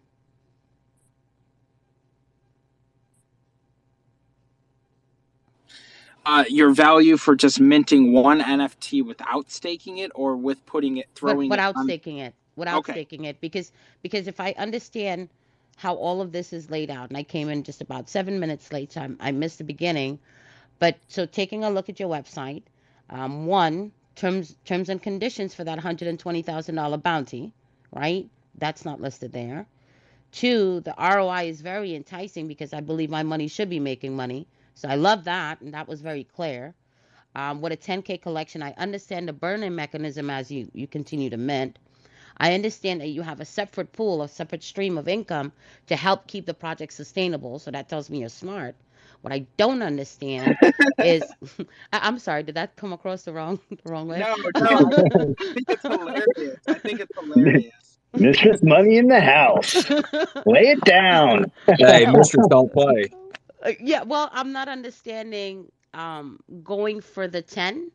Your value for just minting one NFT without staking it, or with putting it, throwing Without it on? staking it, without Okay. staking it, because if I understand how all of this is laid out, and I came in just about 7 minutes late, so I missed the beginning. But so taking a look at your website, one, terms and conditions for that $120,000 bounty, right? That's not listed there. Two, the ROI is very enticing because I believe my money should be making money. So I love that, and that was very clear. With a 10K collection, I understand the burn-in mechanism as you continue to mint. I understand that you have a separate pool, a separate stream of income to help keep the project sustainable. So that tells me you're smart. What I don't understand is, I'm sorry, did that come across the wrong way? No, I think it's hilarious. I think it's hilarious. Mistress Money in the house. Lay it down. Hey, mistress don't play. Yeah, well, I'm not understanding going for the 10,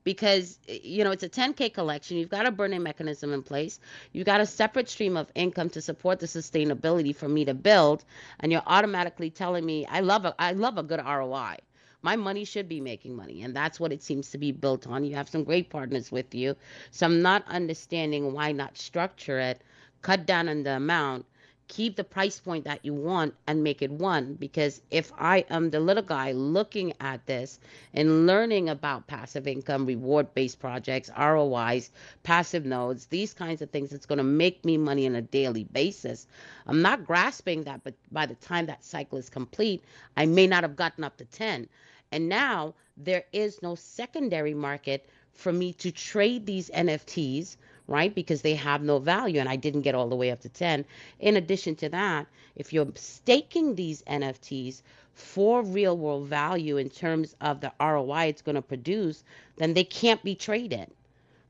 because it's a 10K collection. You've got a burn-in mechanism in place. You've got a separate stream of income to support the sustainability for me to build, and you're automatically telling me I love a good ROI. My money should be making money, and that's what it seems to be built on. You have some great partners with you, so I'm not understanding why not structure it, cut down on the amount, keep the price point that you want, and make it one. Because if I am the little guy looking at this and learning about passive income, reward based projects, ROIs, passive nodes, these kinds of things, it's going to make me money on a daily basis. I'm not grasping that, but by the time that cycle is complete, I may not have gotten up to 10. And now there is no secondary market for me to trade these NFTs, right? Because they have no value, and I didn't get all the way up to 10. In addition to that, if you're staking these NFTs for real world value in terms of the ROI it's going to produce, then they can't be traded,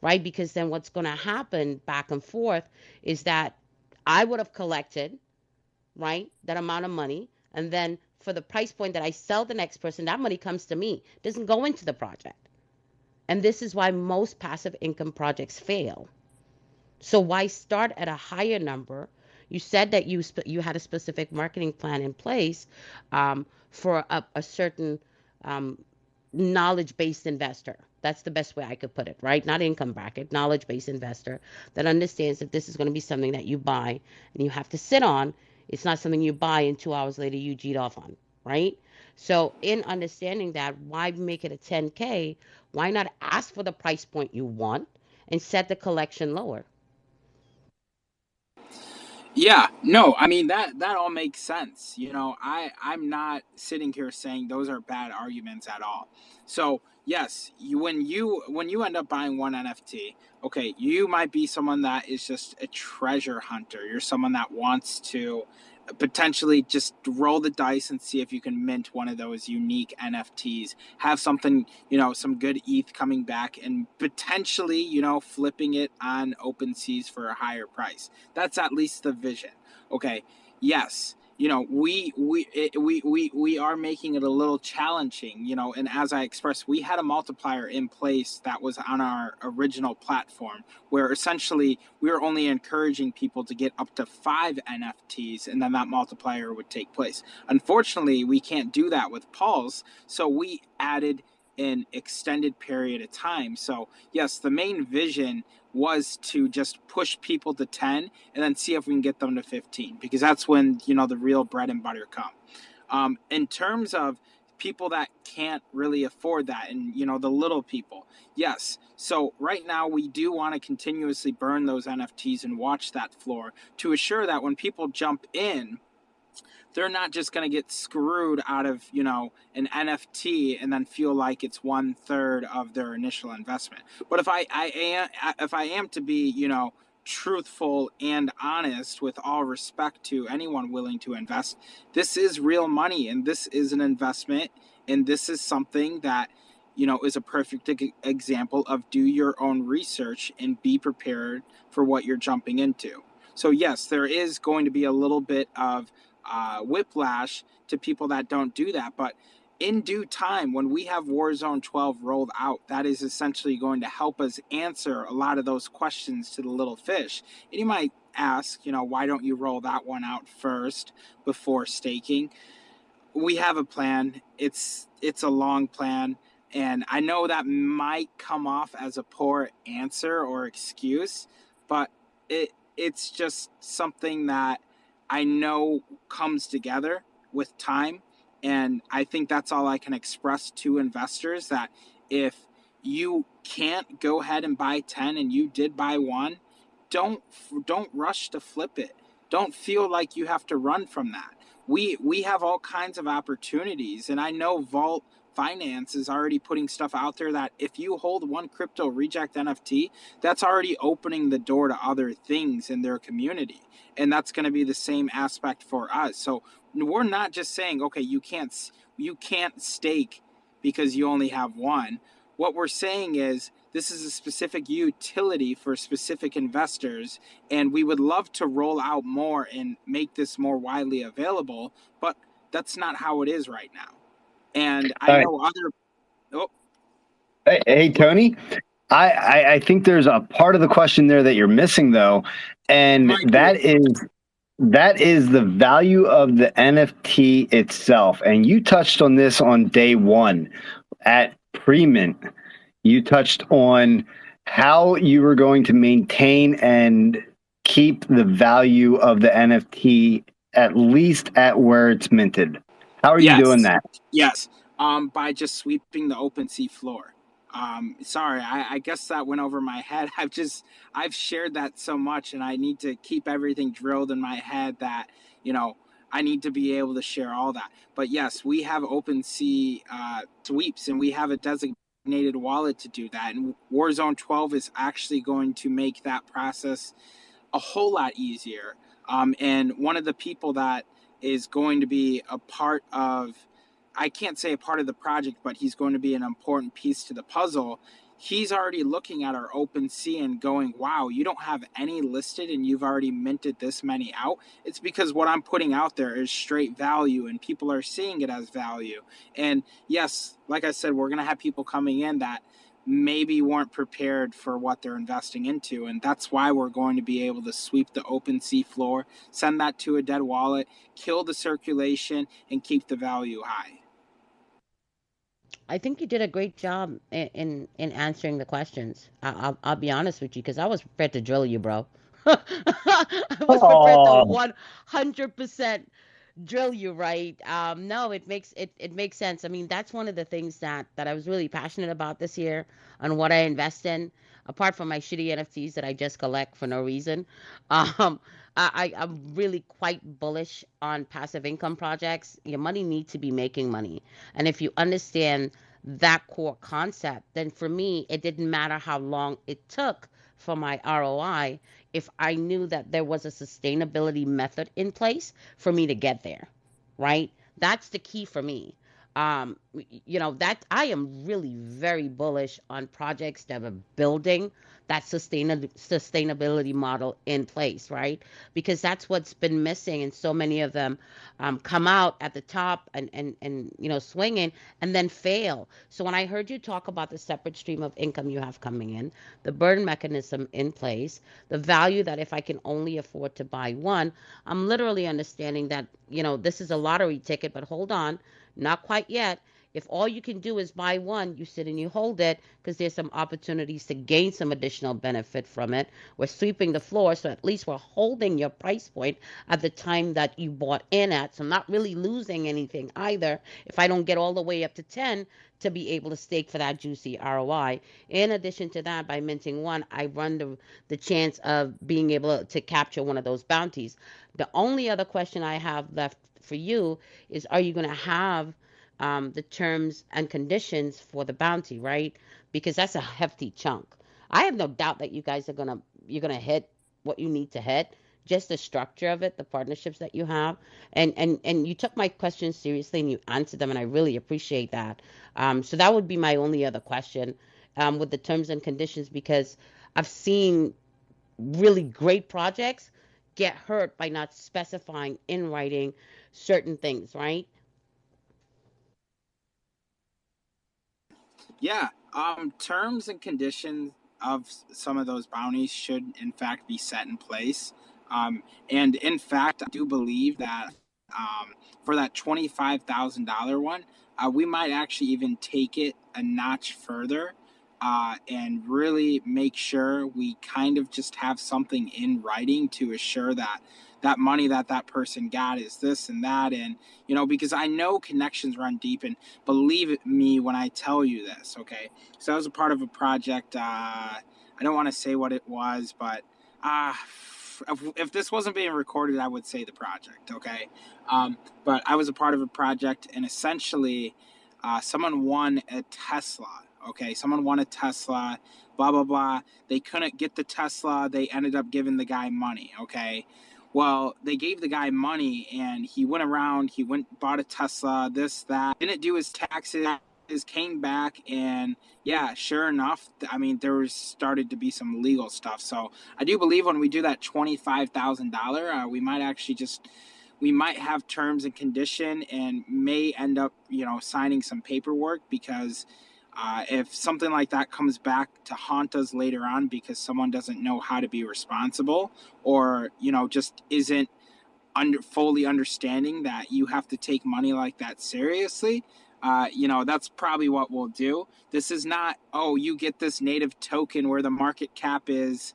right? Because then what's going to happen back and forth is that I would have collected, right, that amount of money, and then for the price point that I sell the next person, that money comes to me, it doesn't go into the project. And this is why most passive income projects fail. So why start at a higher number? You said that you had a specific marketing plan in place for a certain knowledge-based investor. That's the best way I could put it, right? Not income bracket, knowledge-based investor that understands that this is going to be something that you buy and you have to sit on. It's not something you buy and 2 hours later you G'd off on, right? So in understanding that, why make it a 10K? Why not ask for the price point you want and set the collection lower? Yeah, no, I mean that all makes sense. I'm not sitting here saying those are bad arguments at all. So yes, when you end up buying one NFT, okay, you might be someone that is just a treasure hunter. You're someone that wants to potentially just roll the dice and see if you can mint one of those unique NFTs, have something, some good ETH coming back, and potentially, flipping it on OpenSeas for a higher price. That's at least the vision. Okay, yes, you know, we are making it a little challenging, you know, and as I expressed, we had a multiplier in place that was on our original platform where essentially we were only encouraging people to get up to 5 NFTs and then that multiplier would take place. Unfortunately, we can't do that with Pulse, so we added an extended period of time. So yes, the main vision was to just push people to 10 and then see if we can get them to 15, because that's when, you know, the real bread and butter come. In terms of people that can't really afford that, and, you know, the little people, yes. So right now we do want to continuously burn those NFTs and watch that floor to assure that when people jump in, they're not just going to get screwed out of, you know, an NFT and then feel like it's 1/3 of their initial investment. But if I am to be, you know, truthful and honest, with all respect to anyone willing to invest, this is real money and this is an investment, and this is something that, you know, is a perfect example of do your own research and be prepared for what you're jumping into. So yes, there is going to be a little bit of whiplash to people that don't do that. But in due time, when we have Warzone 12 rolled out, that is essentially going to help us answer a lot of those questions to the little fish. And you might ask, you know, why don't you roll that one out first before staking? We have a plan. It's a long plan. And I know that might come off as a poor answer or excuse, but it's just something that I know comes together with time. And I think that's all I can express to investors, that if you can't go ahead and buy 10 and you did buy one, don't rush to flip it. Don't feel like you have to run from that. We have all kinds of opportunities, and I know Vault Finance is already putting stuff out there that if you hold one crypto reject NFT, that's already opening the door to other things in their community. And that's going to be the same aspect for us. So we're not just saying, okay, you can't stake because you only have one. What we're saying is this is a specific utility for specific investors, and we would love to roll out more and make this more widely available, but that's not how it is right now. And I know other. Oh, Hey, Tony. I think there's a part of the question there that you're missing, though, and that is the value of the NFT itself. And you touched on this on day one at pre-mint. You touched on how you were going to maintain and keep the value of the NFT at least at where it's minted. How are you doing that? Yes, by just sweeping the OpenSea floor. Sorry, I guess that went over my head. I've shared that so much, and I need to keep everything drilled in my head that, you know, I need to be able to share all that. But yes, we have OpenSea sweeps, and we have a designated wallet to do that. And Warzone 12 is actually going to make that process a whole lot easier. And one of the people that is going to be a part of, I can't say a part of the project, but he's going to be an important piece to the puzzle. He's already looking at our OpenSea and going, wow, you don't have any listed and you've already minted this many out. It's because what I'm putting out there is straight value and people are seeing it as value. And yes, like I said, we're going to have people coming in that maybe weren't prepared for what they're investing into. And that's why we're going to be able to sweep the OpenSea floor, send that to a dead wallet, kill the circulation, and keep the value high. I think you did a great job in answering the questions. I'll be honest with you, because I was prepared to drill you, bro. I was prepared to 100% drill you, right? No, it makes sense. I mean, that's one of the things that I was really passionate about this year on what I invest in, apart from my shitty NFTs that I just collect for no reason. I'm really quite bullish on passive income projects. Your money needs to be making money. And if you understand that core concept, then for me, it didn't matter how long it took for my ROI if I knew that there was a sustainability method in place for me to get there, right? That's the key for me. That I am really very bullish on projects that are building that sustainability model in place, right? Because that's what's been missing, and so many of them come out at the top and swinging and then fail. So when I heard you talk about the separate stream of income you have coming in, the burn mechanism in place, the value that if I can only afford to buy one, I'm literally understanding that this is a lottery ticket, but hold on, not quite yet. If all you can do is buy one, you sit and you hold it because there's some opportunities to gain some additional benefit from it. We're sweeping the floor, so at least we're holding your price point at the time that you bought in at. So I'm not really losing anything either if I don't get all the way up to 10 to be able to stake for that juicy ROI. In addition to that, by minting one, I run the chance of being able to capture one of those bounties. The only other question I have left for you is, are you going to have the terms and conditions for the bounty, right? Because that's a hefty chunk. I have no doubt that you're gonna hit what you need to hit. Just the structure of it, the partnerships that you have, and you took my questions seriously and you answered them, and I really appreciate that. So that would be my only other question with the terms and conditions, because I've seen really great projects get hurt by not specifying in writing certain things, right? Yeah, terms and conditions of some of those bounties should, in fact, be set in place. And in fact, I do believe that for that $25,000 one, we might actually even take it a notch further and really make sure we kind of just have something in writing to assure that that money that that person got is this and that. And, because I know connections run deep, and believe me when I tell you this, okay? So I was a part of a project. I don't want to say what it was, but if this wasn't being recorded, I would say the project, okay? But I was a part of a project, and essentially, someone won a Tesla. Okay, someone won a Tesla, blah, blah, blah. They couldn't get the Tesla. They ended up giving the guy money, okay? Well, they gave the guy money, and he went around, bought a Tesla, this, that, didn't do his taxes, came back, and yeah, sure enough, I mean, there was started to be some legal stuff. So I do believe when we do that $25,000, we might have terms and condition, and may end up, signing some paperwork, because if something like that comes back to haunt us later on because someone doesn't know how to be responsible, or just isn't fully understanding that you have to take money like that seriously, that's probably what we'll do. This is not, oh, you get this native token where the market cap is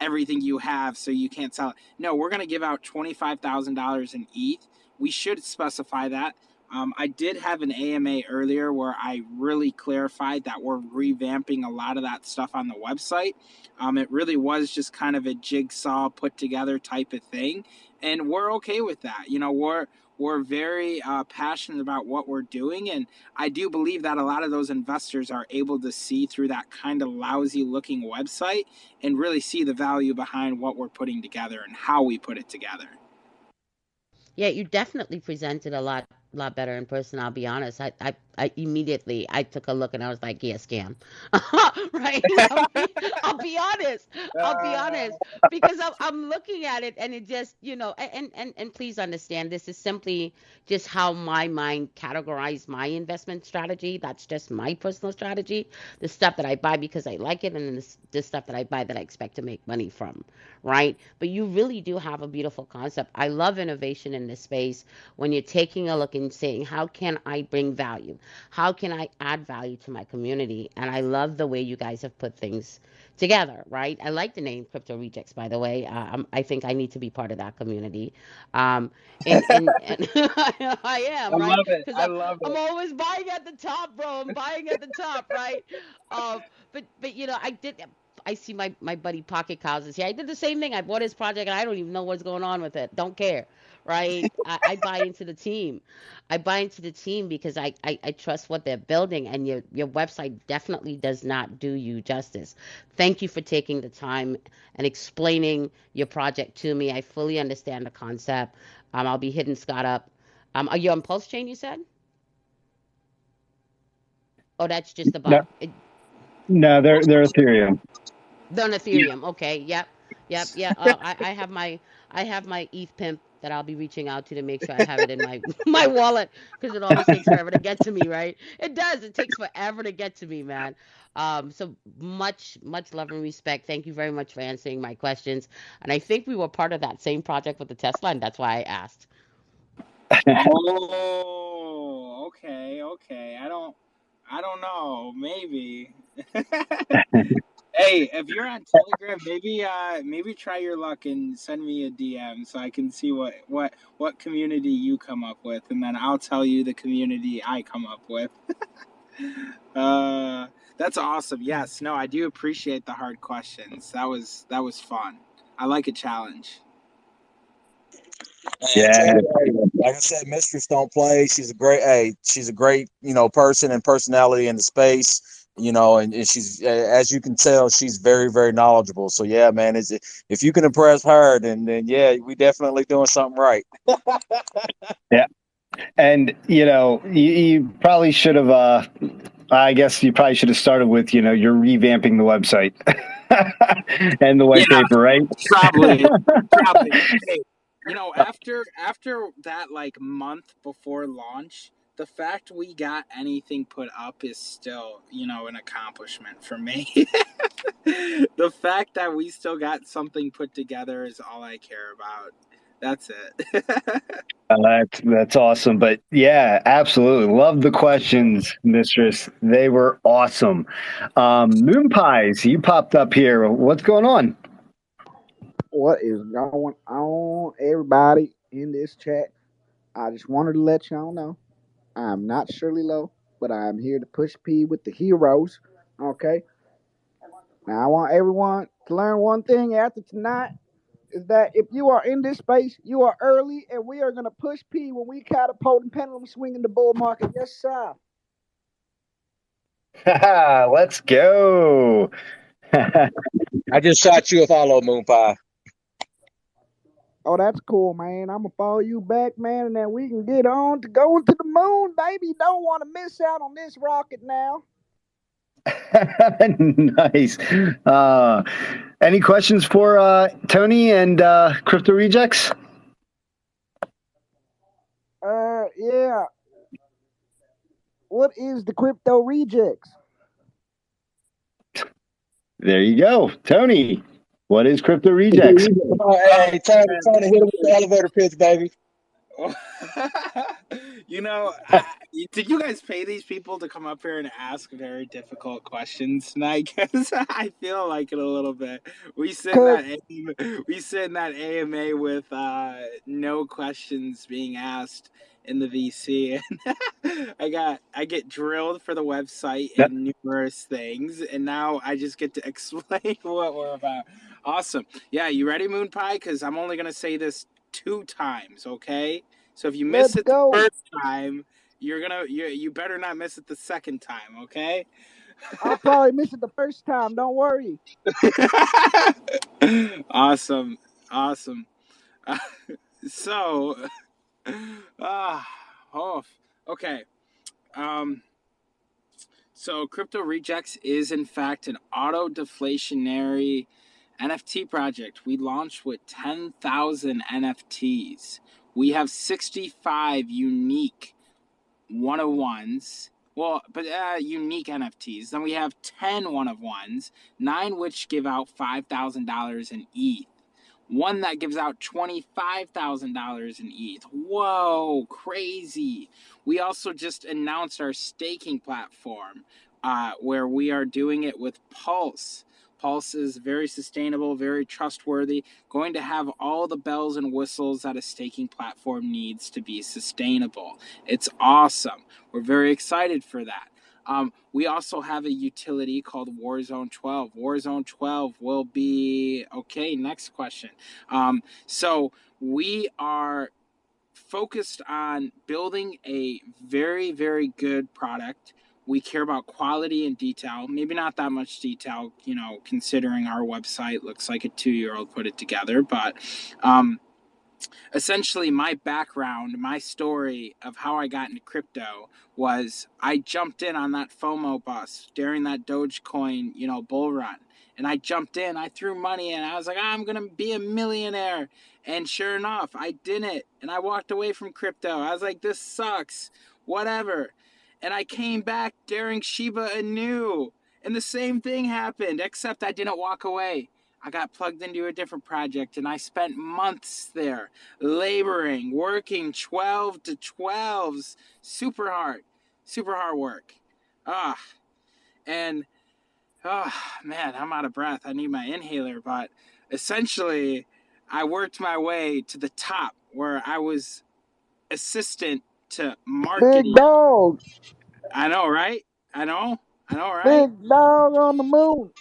everything you have, so you can't sell it. No, we're going to give out $25,000 in ETH. We should specify that. I did have an AMA earlier where I really clarified that we're revamping a lot of that stuff on the website. It really was just kind of a jigsaw put together type of thing, and we're okay with that. We're very passionate about what we're doing, and I do believe that a lot of those investors are able to see through that kind of lousy looking website and really see the value behind what we're putting together and how we put it together. Yeah, you definitely presented a lot better in person. I'll be honest. I immediately I took a look and I was like, yeah, scam, right? I'll be honest. I'll be honest because I'm looking at it and it just and please understand, this is simply just how my mind categorized my investment strategy. That's just my personal strategy. The stuff that I buy because I like it, and then the stuff that I buy that I expect to make money from, right? But you really do have a beautiful concept. I love innovation in this space when you're taking a look and saying, how can I bring value? How can I add value to my community? And I love the way you guys have put things together, right? I like the name Crypto Rejects, by the way. I think I need to be part of that community. And I am, I right? love it. Because I love I'm it. always buying at the top, bro. I'm buying at the top, right? But I see my buddy Pocket Cows is here. I did the same thing. I bought his project and I don't even know what's going on with it. Don't care, right? I buy into the team. I buy into the team because I trust what they're building, and your website definitely does not do you justice. Thank you for taking the time and explaining your project to me. I fully understand the concept. I'll be hitting Scott up. Are you on Pulse Chain, you said? Oh, that's just the No, bot. no, they're Ethereum. They're on Yeah. Ethereum. Okay. Yep. Yep. Yeah. I have my ETH pimp that I'll be reaching out to make sure I have it in my my wallet because it always takes forever to get to me, right? It does. It takes forever to get to me, man. So much love and respect. Thank you very much for answering my questions. And I think we were part of that same project with the Tesla, and that's why I asked. Oh, okay, okay. I don't know. Maybe. Hey, if you're on Telegram, maybe try your luck and send me a DM so I can see what community you come up with, and then I'll tell you the community I come up with. Uh, that's awesome. Yes, no, I do appreciate the hard questions. That was fun. I like a challenge. And Yeah. Tony, hey, like I said, Mistress don't play. She's a great, person and personality in the space, and she's, as you can tell, she's very, very knowledgeable. So yeah, man, if you can impress her, then yeah, we definitely doing something right. Yeah. And you probably should have. I guess you probably should have started with you're revamping the website and the Yeah, white paper, right? probably. Hey, after that like month before launch, the fact we got anything put up is still, an accomplishment for me. The fact that we still got something put together is all I care about. That's it. That's awesome. But yeah, absolutely. Love the questions, Mistress. They were awesome. Moon Pies, you popped up here. What's going on? What is going on, everybody in this chat? I just wanted to let y'all know I'm not Shirley Low, but I'm here to push P with the heroes. Okay. Now I want everyone to learn one thing after tonight is that if you are in this space, you are early, and we are gonna push P when we catapult and pendulum swing in the bull market. Yes, sir. Let's go. I just shot you a follow, Moon Pie. Oh, that's cool, man. I'm gonna follow you back, man, and then we can get on to going to the moon, baby. You don't want to miss out on this rocket now. Nice. Any questions for Tony and Crypto Rejects? Yeah. What is the crypto rejects? There you go. Tony, what is Crypto Rejects? Hey, Tony, hit him with the elevator pitch, baby. Did you guys pay these people to come up here and ask very difficult questions tonight? Because I feel like it a little bit. We sit in that AMA with no questions being asked in the VC, and I get drilled for the website Yep. in numerous things, and now I just get to explain what we're about. Awesome. Yeah, you ready, Moon Pie? Because I'm only gonna say this 2 times, okay? So if you miss Let's it go. the first time, you better not miss it the second time, okay? I'll probably miss it the first time. Don't worry. Awesome. So, oh, okay. Um, so Crypto Rejects is in fact an auto deflationary NFT project. We launched with 10,000 NFTs. We have 65 unique 101s. Well, but unique NFTs. Then we have 10 1-of-1s, 9 which give out $5,000 in ETH. One that gives out $25,000 in ETH. Whoa, crazy. We also just announced our staking platform where we are doing it with Pulse. Pulse is very sustainable, very trustworthy, going to have all the bells and whistles that a staking platform needs to be sustainable. It's awesome. We're very excited for that. We also have a utility called Warzone 12. Warzone 12 will be okay. Next question. So we are focused on building a very, very good product. We care about quality and detail. Maybe not that much detail, considering our website looks like a 2-year-old put it together. But essentially my background, my story of how I got into crypto was I jumped in on that FOMO bus during that Dogecoin, bull run. And I jumped in, I threw money in. I was like, I'm going to be a millionaire. And sure enough, I didn't. And I walked away from crypto. I was like, this sucks. Whatever. And I came back during Shiba Inu. And the same thing happened, except I didn't walk away. I got plugged into a different project and I spent months there laboring, working 12 to 12s, super hard work. Ah, and man, I'm out of breath. I need my inhaler, but essentially, I worked my way to the top where I was assistant to Big marketing. dog. I know, right? I know, right? Big dog on the moon.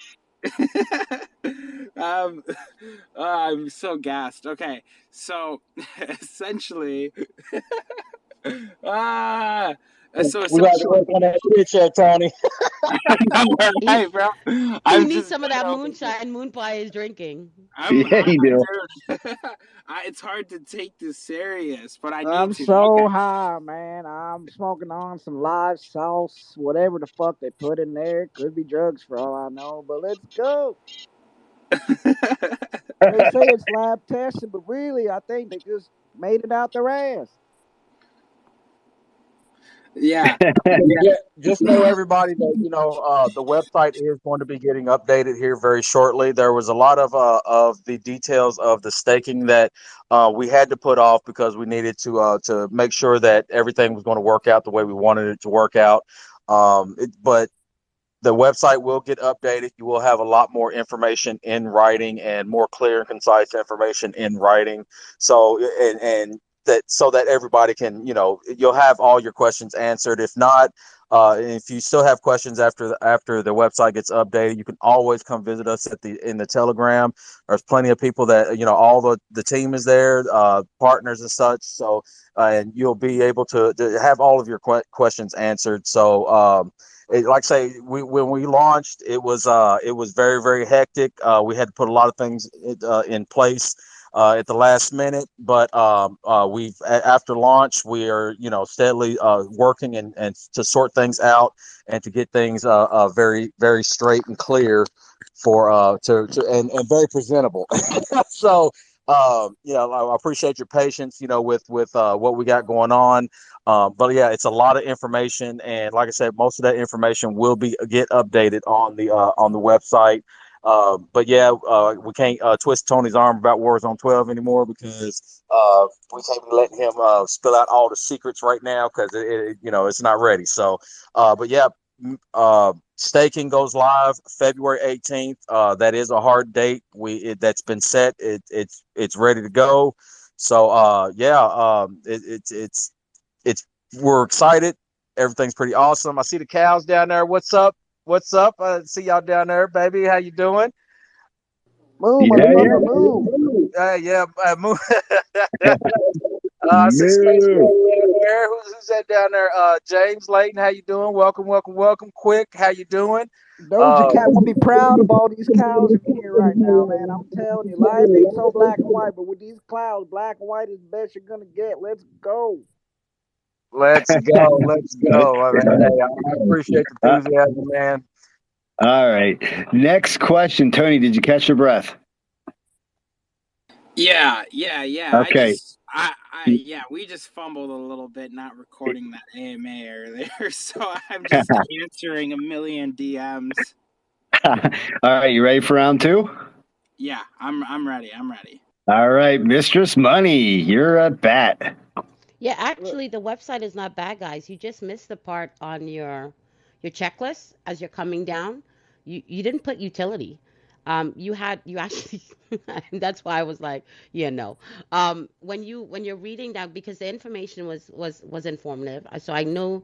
um, I'm so gassed. Okay, so essentially, ah, so We got to essentially, work on that picture, Tony. right, bro. He I'm needs just, some of that moonshine Moon Pie is drinking. Yeah, you do. dude. It's hard to take this serious, but I need I'm to. so Okay. high, man. I'm smoking on some live sauce, whatever the fuck they put in there. Could be drugs for all I know, but let's go. They say it's lab tested, but really, I think they just made it out their ass. Yeah. Yeah, just know everybody that the website is going to be getting updated here very shortly. There was a lot of the details of the staking that we had to put off because we needed to make sure that everything was going to work out the way we wanted it to work out. But the website will get updated. You will have a lot more information in writing and more clear and concise information in writing. So and that so that everybody can, you'll have all your questions answered. If not, if you still have questions after the website gets updated, you can always come visit us in the Telegram. There's plenty of people that all the team is there, partners and such. So and you'll be able to have all of your questions answered. So like I say, when we launched, it was very, very hectic. We had to put a lot of things in place at the last minute, but after launch, we are steadily working and to sort things out and to get things very, very straight and clear for and very presentable. So I appreciate your patience, with what we got going on. But yeah, it's a lot of information, and like I said, most of that information will get updated on the website. But yeah, we can't twist Tony's arm about Warzone 12 anymore because we can't be letting him spill out all the secrets right now because it's not ready. So, but yeah, staking goes live February 18th. That is a hard date. That's been set. It's ready to go. So it's we're excited. Everything's pretty awesome. I see the cows down there. What's up? What's up? I see y'all down there, baby. How you doing? Move, Yeah, motherfucker, move. Move. I see Space Moo. down there. Who's that down there? James Layton, how you doing? Welcome, welcome, welcome. Quick, how you doing? Doja Cat would be proud of all these cows in here right now, man. I'm telling you, life ain't so black and white, but with these clouds, black and white is the best you're gonna get. Let's go. Let's go. Let's go. I appreciate the enthusiasm, man. All right. Next question, Tony. Did you catch your breath? Yeah. Okay. We just fumbled a little bit not recording that AMA earlier, so I'm just answering a million DMs. All right. You ready for round two? Yeah, I'm ready. All right, Mistress Money, you're at bat. Yeah, actually, the website is not bad, guys. You just missed the part on your checklist as you're coming down. You didn't put utility. You actually that's why I was like, yeah, no. When you're reading that, because the information was informative, so I knew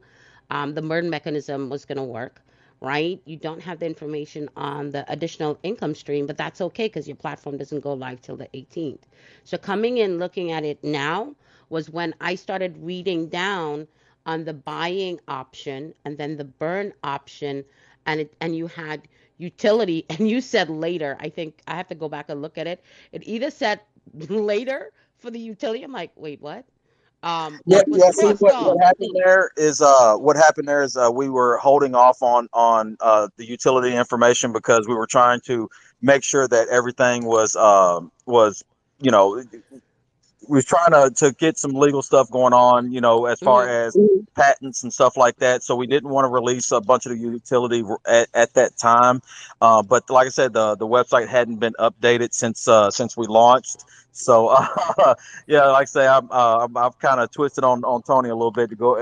the MERN mechanism was going to work, right? You don't have the information on the additional income stream, but that's okay because your platform doesn't go live till the 18th. So coming in, looking at it now was when I started reading down on the buying option and then the burn option, and you had utility, and you said later. I think I have to go back and look at it. It either said later for the utility. I'm like, wait, what? Yeah, What was yeah. See, crossed off? what happened there is we were holding off on the utility information because we were trying to make sure that everything was you know we was trying to get some legal stuff going on, as far Hmm. as patents and stuff like that. So we didn't want to release a bunch of the utility at that time. But like I said, the website hadn't been updated since we launched. So yeah, like I say, I've kind of twisted on Tony a little bit to go.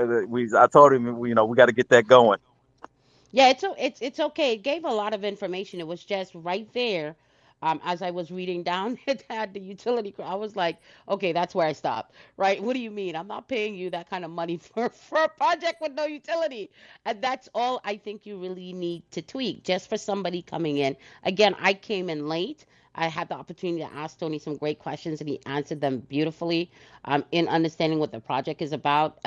I told him, we got to get that going. Yeah, it's okay. It gave a lot of information. It was just right there. As I was reading down, it had the utility. I was like, okay, that's where I stopped. Right? What do you mean? I'm not paying you that kind of money for a project with no utility. And that's all I think you really need to tweak, just for somebody coming in. Again, I came in late. I had the opportunity to ask Tony some great questions, and he answered them beautifully. In understanding what the project is about.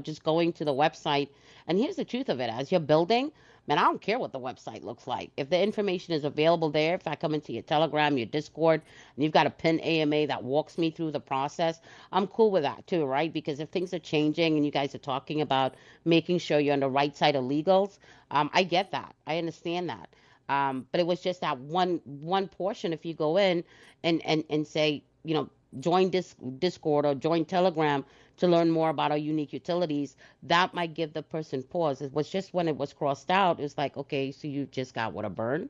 Just going to the website, and here's the truth of it: as you're building, man, I don't care what the website looks like. If the information is available there, if I come into your Telegram, your Discord, and you've got a pin AMA that walks me through the process, I'm cool with that too, right? Because if things are changing and you guys are talking about making sure you're on the right side of legals, I get that. I understand that. But it was just that one portion. If you go in and say, join Discord or join Telegram to learn more about our unique utilities, that might give the person pause. It was just when it was crossed out, it was like, okay, so you just got what, a burn,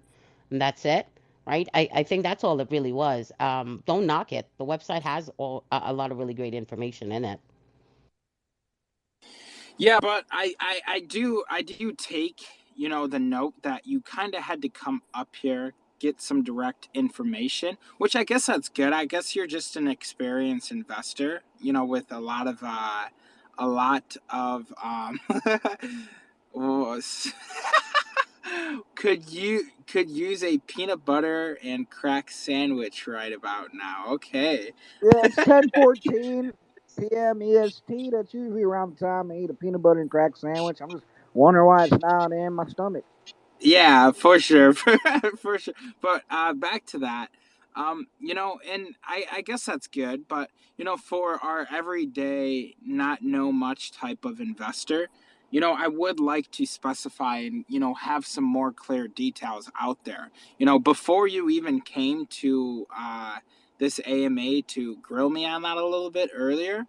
and that's it, right? I think that's all it really was. Don't knock it. The website has a lot of really great information in it. Yeah, but I do take, the note that you kind of had to come up here, get some direct information, which I guess that's good. I guess you're just an experienced investor, with a lot of was- could use a peanut butter and crack sandwich right about now. Okay. Yeah, it's 10:14 p.m. EST. That's usually around the time I eat a peanut butter and crack sandwich. I'm just wondering why it's not in my stomach. Yeah, for sure, for sure. But back to that, and I guess that's good. But for our everyday, not know much type of investor, I would like to specify and have some more clear details out there. Before you even came to this AMA to grill me on that a little bit earlier.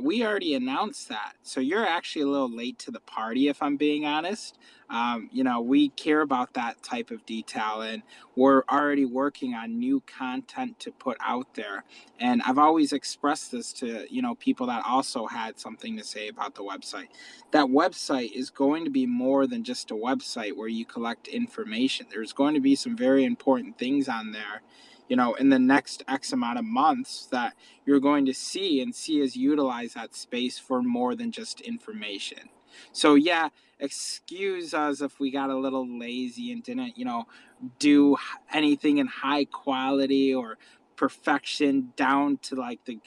We already announced that, so you're actually a little late to the party, if I'm being honest. We care about that type of detail, and we're already working on new content to put out there. And I've always expressed this to, people that also had something to say about the website. That website is going to be more than just a website where you collect information. There's going to be some very important things on there, in the next X amount of months that you're going to see us utilize that space for more than just information. So yeah, excuse us if we got a little lazy and didn't, do anything in high quality or perfection down to like the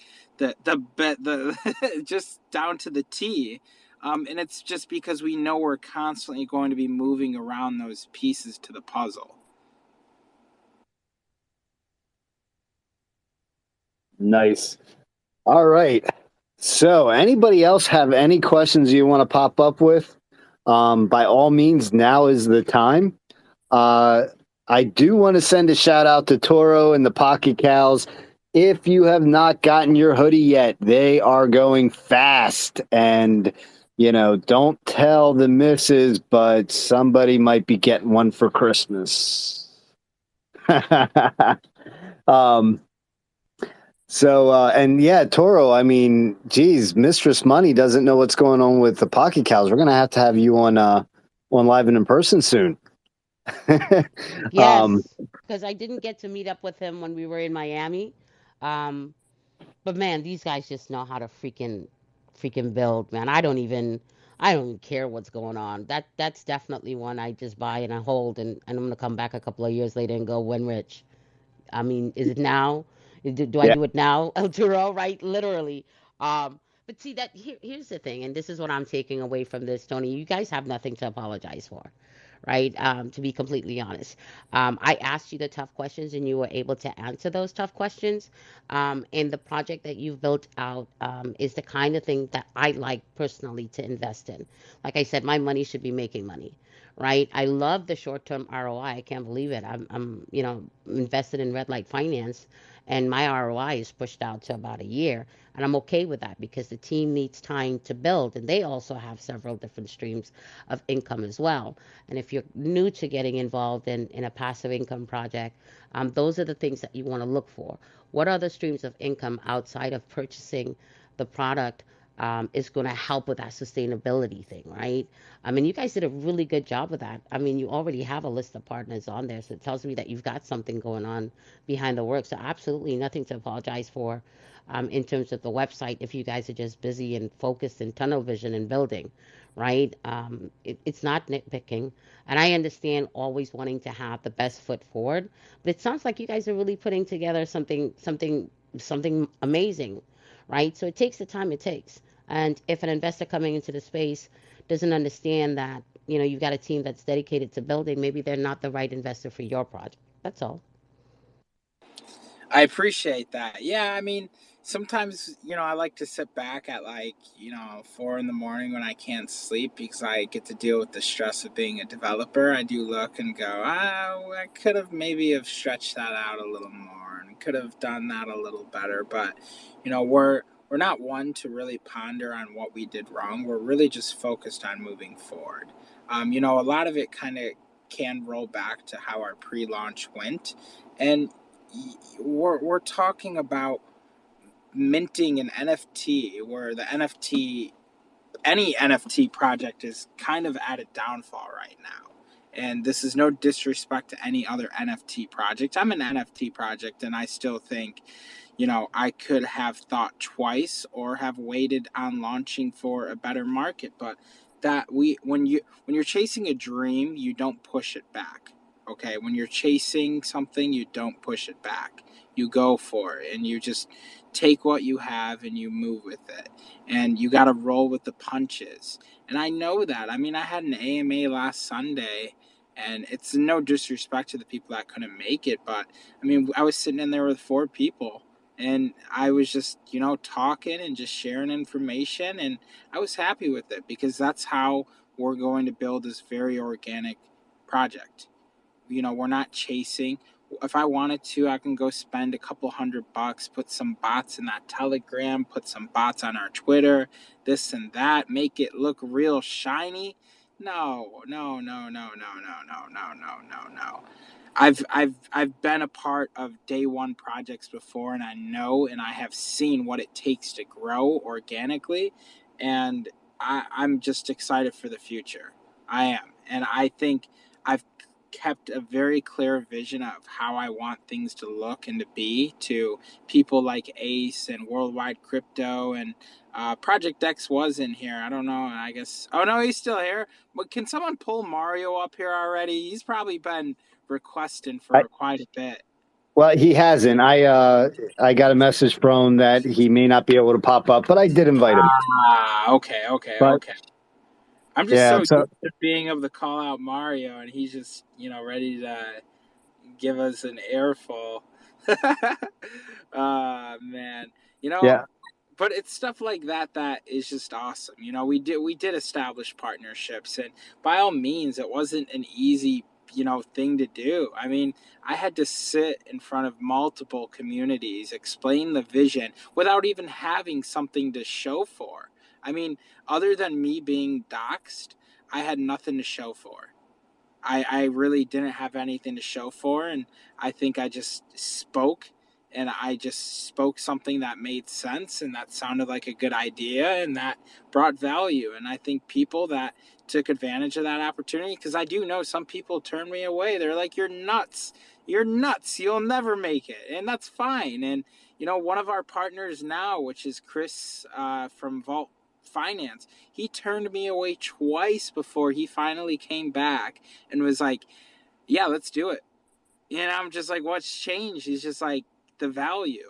just down to the T. And it's just because we know we're constantly going to be moving around those pieces to the puzzle. Nice. All right. So, anybody else have any questions you want to pop up with? By all means, now is the time. I do want to send a shout out to Toro and the Pocket Cows. If you have not gotten your hoodie yet, they are going fast. And, don't tell the missus, but somebody might be getting one for Christmas. um, and yeah, Toro, I mean, geez, Mistress Money doesn't know what's going on with the Pocket Cows. We're going to have you on live and in person soon. Yes, because I didn't get to meet up with him when we were in Miami. Um, but man, these guys just know how to freaking build, man. I don't even care what's going on. That's definitely one I just buy and I hold, and I'm gonna come back a couple of years later and go, when rich. I mean, is it now? Do I Yeah. do it now, El Turo? Right, literally. But see, here's the thing, and this is what I'm taking away from this, Tony. You guys have nothing to apologize for, right? To be completely honest, I asked you the tough questions and you were able to answer those tough questions. And the project that you've built out is the kind of thing that I like personally to invest in. Like I said, my money should be making money, right? I love the short-term ROI. I can't believe it. I'm invested in Red Light Finance, and my ROI is pushed out to about a year, and I'm okay with that because the team needs time to build, and they also have several different streams of income as well. And if you're new to getting involved in a passive income project, those are the things that you want to look for. What other streams of income outside of purchasing the product is going to help with that sustainability thing, right? I mean, you guys did a really good job with that. I mean, you already have a list of partners on there, so it tells me that you've got something going on behind the work. So absolutely nothing to apologize for in terms of the website if you guys are just busy and focused and tunnel vision and building, right? It's not nitpicking. And I understand always wanting to have the best foot forward, but it sounds like you guys are really putting together something amazing, right? So it takes the time it takes. And if an investor coming into the space doesn't understand that, you've got a team that's dedicated to building, maybe they're not the right investor for your project. That's all. I appreciate that. Yeah, I mean, sometimes, I like to sit back at 4 in the morning when I can't sleep because I get to deal with the stress of being a developer. I do look and go, I could have maybe have stretched that out a little more and could have done that a little better. But, we're not one to really ponder on what we did wrong. We're really just focused on moving forward. A lot of it kind of can roll back to how our pre-launch went. And we're talking about minting an NFT where the NFT, any NFT project is kind of at a downfall right now. And this is no disrespect to any other NFT project. I'm an NFT project and I still think, I could have thought twice or have waited on launching for a better market. But when you're chasing a dream, you don't push it back. Okay, when you're chasing something, you don't push it back. You go for it and you just take what you have and you move with it. And you got to roll with the punches. And I know that. I mean, I had an AMA last Sunday, and it's no disrespect to the people that couldn't make it, but I mean, I was sitting in there with 4 people and I was just, talking and just sharing information, and I was happy with it because that's how we're going to build this very organic project. We're not chasing. If I wanted to, I can go spend a couple $100, put some bots in that Telegram, put some bots on our Twitter, this and that, make it look real shiny. No, no, no, no, no, no, no, no, no, no, no. I've been a part of day one projects before, and I know and I have seen what it takes to grow organically, and I'm just excited for the future. I am, and I think I've kept a very clear vision of how I want things to look and to be to people like Ace and Worldwide Crypto, and Project X was in here. I don't know. I guess. Oh no, he's still here. But can someone pull Mario up here already? He's probably been requesting for quite a bit. Well, he hasn't. I got a message from him that he may not be able to pop up, but I did invite him. Okay. But- I'm just so used to being able to call out Mario, and he's just ready to give us an earful. Man, Yeah. But it's stuff like that that is just awesome. We did establish partnerships, and by all means, it wasn't an easy thing to do. I mean, I had to sit in front of multiple communities, explain the vision without even having something to show for. I mean, other than me being doxxed, I had nothing to show for. I really didn't have anything to show for, and I think I just spoke, and I just spoke something that made sense and that sounded like a good idea and that brought value. And I think people that took advantage of that opportunity, because I do know some people turned me away. They're like, you're nuts, you'll never make it. And that's fine. And one of our partners now, which is Chris from Vault Finance, he turned me away twice before he finally came back and was like, yeah, let's do it. And I'm just like, what's changed? He's just like, the value,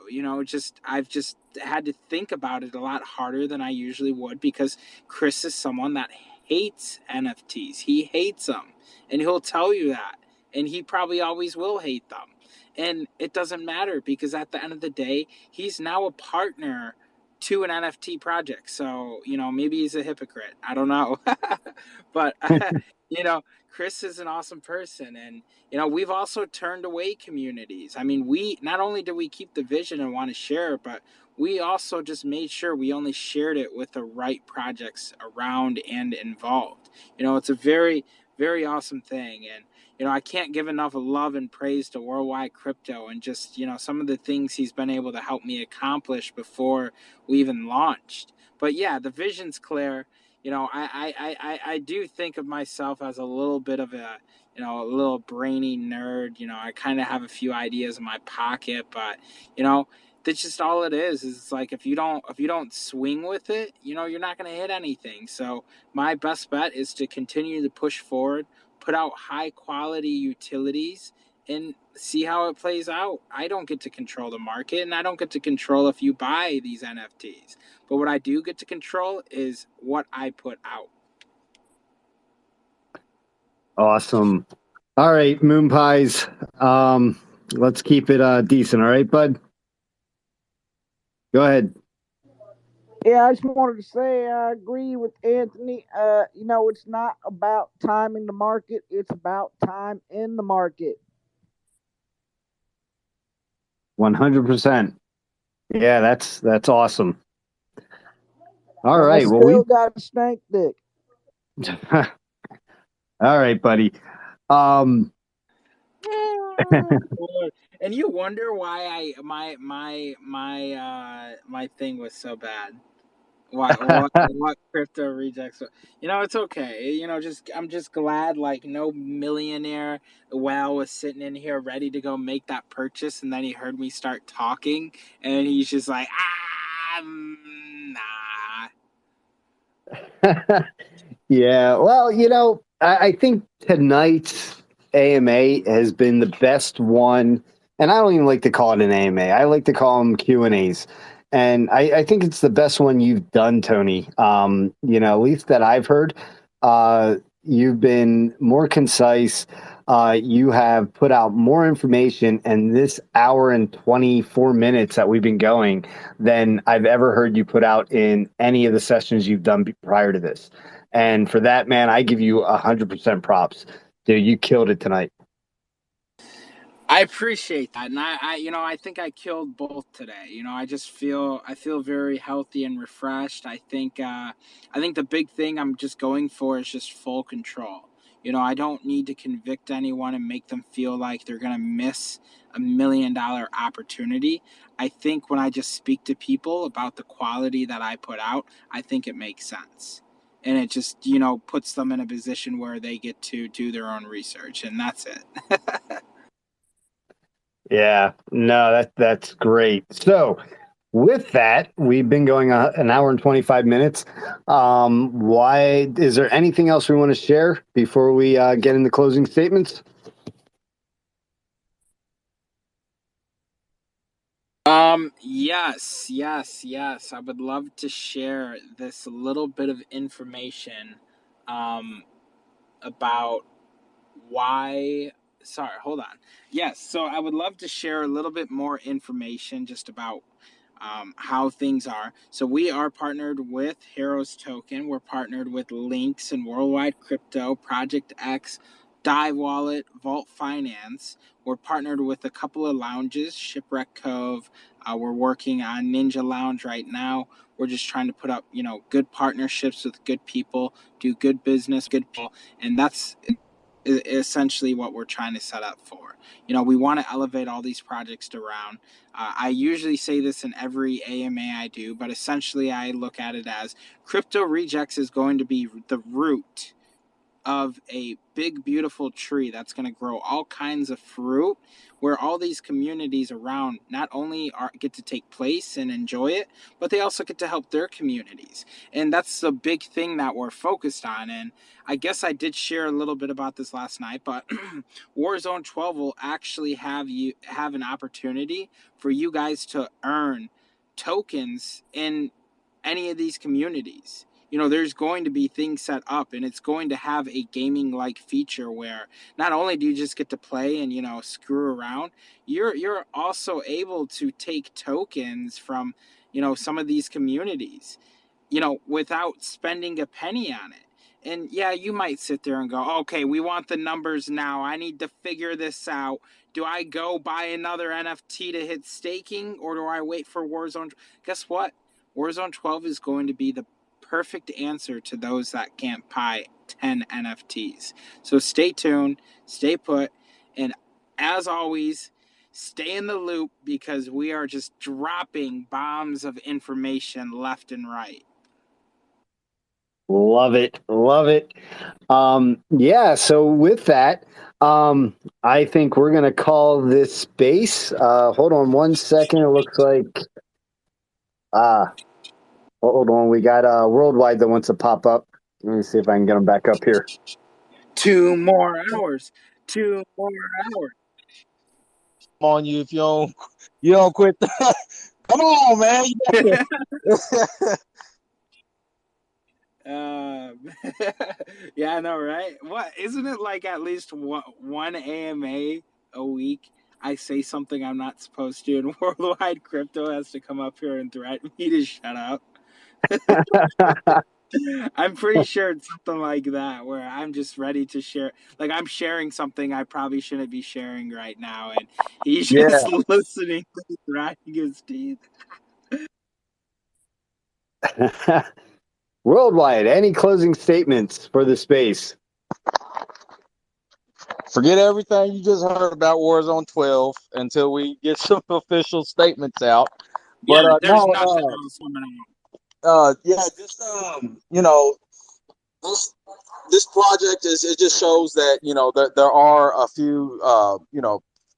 I've just had to think about it a lot harder than I usually would, because Chris is someone that hates NFTs. He hates them, and he'll tell you that, and he probably always will hate them. And it doesn't matter, because at the end of the day, he's now a partner to an NFT project. So, maybe he's a hypocrite. I don't know. But, Chris is an awesome person. And, we've also turned away communities. I mean, we not only do we keep the vision and want to share it, but we also just made sure we only shared it with the right projects around and involved. It's a very, very awesome thing. And, I can't give enough love and praise to Worldwide Crypto, and just, some of the things he's been able to help me accomplish before we even launched. But yeah, the vision's clear. I do think of myself as a little bit of a little brainy nerd. I kind of have a few ideas in my pocket, but that's just all it is. It's like, if you don't swing with it, you're not going to hit anything. So my best bet is to continue to push forward, put out high quality utilities, and see how it plays out. I don't get to control the market, and I don't get to control if you buy these NFTs. But what I do get to control is what I put out. Awesome. All right, Moon Pies. Let's keep it decent. All right, bud. Go ahead. Yeah, I just wanted to say I agree with Anthony. It's not about timing the market; it's about time in the market. 100%. Yeah, that's awesome. All And right. I Well, still got a stank dick. All right, buddy. And you wonder why my thing was so bad. What crypto rejects? It's okay. I'm just glad, like, no millionaire whale was sitting in here ready to go make that purchase, and then he heard me start talking, and he's just like, nah. Yeah. Well, I think tonight's AMA has been the best one, and I don't even like to call it an AMA. I like to call them Q&As. And I think it's the best one you've done, Tony. At least that I've heard. You've been more concise. You have put out more information in this hour and 24 minutes that we've been going than I've ever heard you put out in any of the sessions you've done prior to this. And for that, man, I give you 100% props. Dude, you killed it tonight. I appreciate that, and I think I killed both today. I feel very healthy and refreshed. I think the big thing I'm just going for is just full control. I don't need to convict anyone and make them feel like they're gonna miss $1 million opportunity. I think when I just speak to people about the quality that I put out, I think it makes sense. And it just, puts them in a position where they get to do their own research, and that's it. Yeah, no, that's great. So, with that, we've been going an hour and 25 minutes. Why is there anything else we want to share before we get into closing statements? Yes. I would love to share this little bit of information about why. Sorry, hold on. Yes, so I would love to share a little bit more information just about how things are. So we are partnered with Heroes Token. We're partnered with Links and Worldwide Crypto, Project X, Dive Wallet, Vault Finance. We're partnered with a couple of lounges, Shipwreck Cove. We're working on Ninja Lounge right now. We're just trying to put up, good partnerships with good people, do good business, good people, and that's essentially what we're trying to set up for. We want to elevate all these projects around. I usually say this in every AMA I do, but essentially I look at it as Crypto Rejects is going to be the root of a big, beautiful tree that's going to grow all kinds of fruit, where all these communities around not only get to take place and enjoy it, but they also get to help their communities. And that's the big thing that we're focused on. And I guess I did share a little bit about this last night, but Warzone 12 will actually have an opportunity for you guys to earn tokens in any of these communities. there's going to be things set up, and it's going to have a gaming like feature where not only do you just get to play and screw around, you're also able to take tokens from some of these communities, without spending a penny on it. And yeah, you might sit there and go, okay, we want the numbers now. I need to figure this out. Do I go buy another NFT to hit staking, or do I wait for Warzone? Guess what? Warzone 12 is going to be the perfect answer to those that can't buy 10 NFTs. So stay tuned, stay put, and as always, stay in the loop, because we are just dropping bombs of information left and right. Love it. Love it. Yeah. So with that, I think we're going to call this space. Hold on one second. It looks like, hold on. We got Worldwide that wants to pop up. Let me see if I can get them back up here. 2 more hours. 2 more hours. On you if you don't quit. Come on, man. Yeah, I know, right? What, isn't it like at least one AMA a week? I say something I'm not supposed to, and Worldwide Crypto has to come up here and threaten me to shut up. I'm pretty sure it's something like that, where I'm just ready to share. Like, I'm sharing something I probably shouldn't be sharing right now, and he's just listening, grinding his teeth. Worldwide, any closing statements for the space? Forget everything you just heard about Warzone 12 until we get some official statements out. Yeah, But there's nothing else coming out. This project it just shows that that there are a few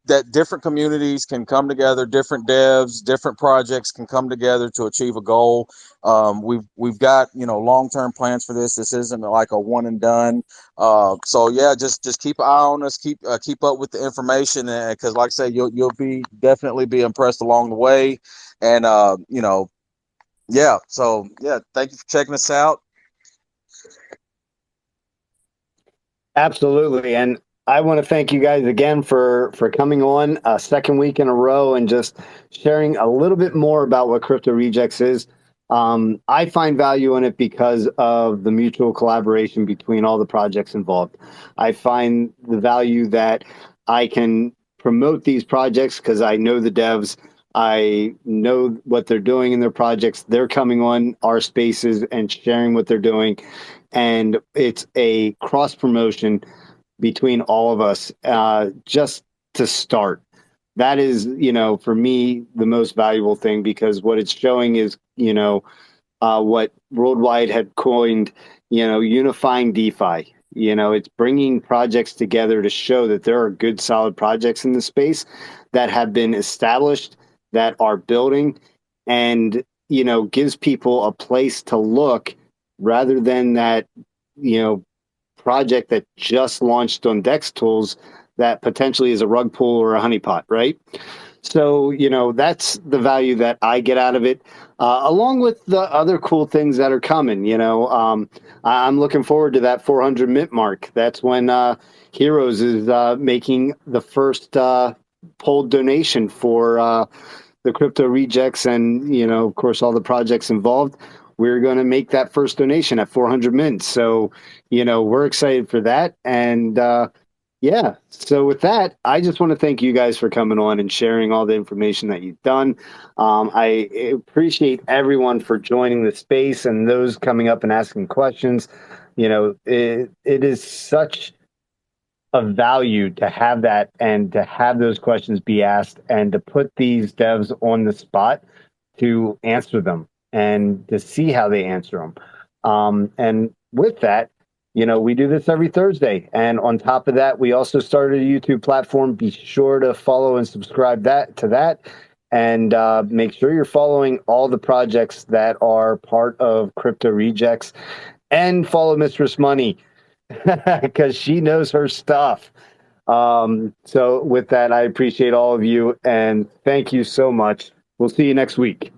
that different communities can come together, different devs, different projects can come together to achieve a goal. We've got long-term plans for this. This isn't like a one and done. So yeah, just keep an eye on us, keep up with the information, because like I said, you'll definitely be impressed along the way. And yeah, so yeah, thank you for checking us out. Absolutely. And I want to thank you guys again for coming on a second week in a row and just sharing a little bit more about what Crypto Rejects is. I find value in it because of the mutual collaboration between all the projects involved. I find the value that I can promote these projects because I know the devs. I know what they're doing in their projects. They're coming on our spaces and sharing what they're doing. And it's a cross promotion between all of us, just to start. That is, for me, the most valuable thing, because what it's showing is, what Worldwide had coined, unifying DeFi. It's bringing projects together to show that there are good, solid projects in the space that have been established, that are building, and, gives people a place to look rather than that, project that just launched on Dex Tools that potentially is a rug pull or a honeypot, right? So, that's the value that I get out of it, along with the other cool things that are coming. I'm looking forward to that 400 mint mark. That's when Heroes is making the first polled donation for the Crypto Rejects and, of course, all the projects involved. We're going to make that first donation at 400 mints. So, we're excited for that. And yeah, so with that, I just want to thank you guys for coming on and sharing all the information that you've done. I appreciate everyone for joining the space and those coming up and asking questions. It is such a value to have that and to have those questions be asked and to put these devs on the spot to answer them and to see how they answer them. And with that, we do this every Thursday. And on top of that, we also started a YouTube platform. Be sure to follow and subscribe to that. And make sure you're following all the projects that are part of Crypto Rejects. And follow Mistress Money because she knows her stuff. So with that, I appreciate all of you. And thank you so much. We'll see you next week.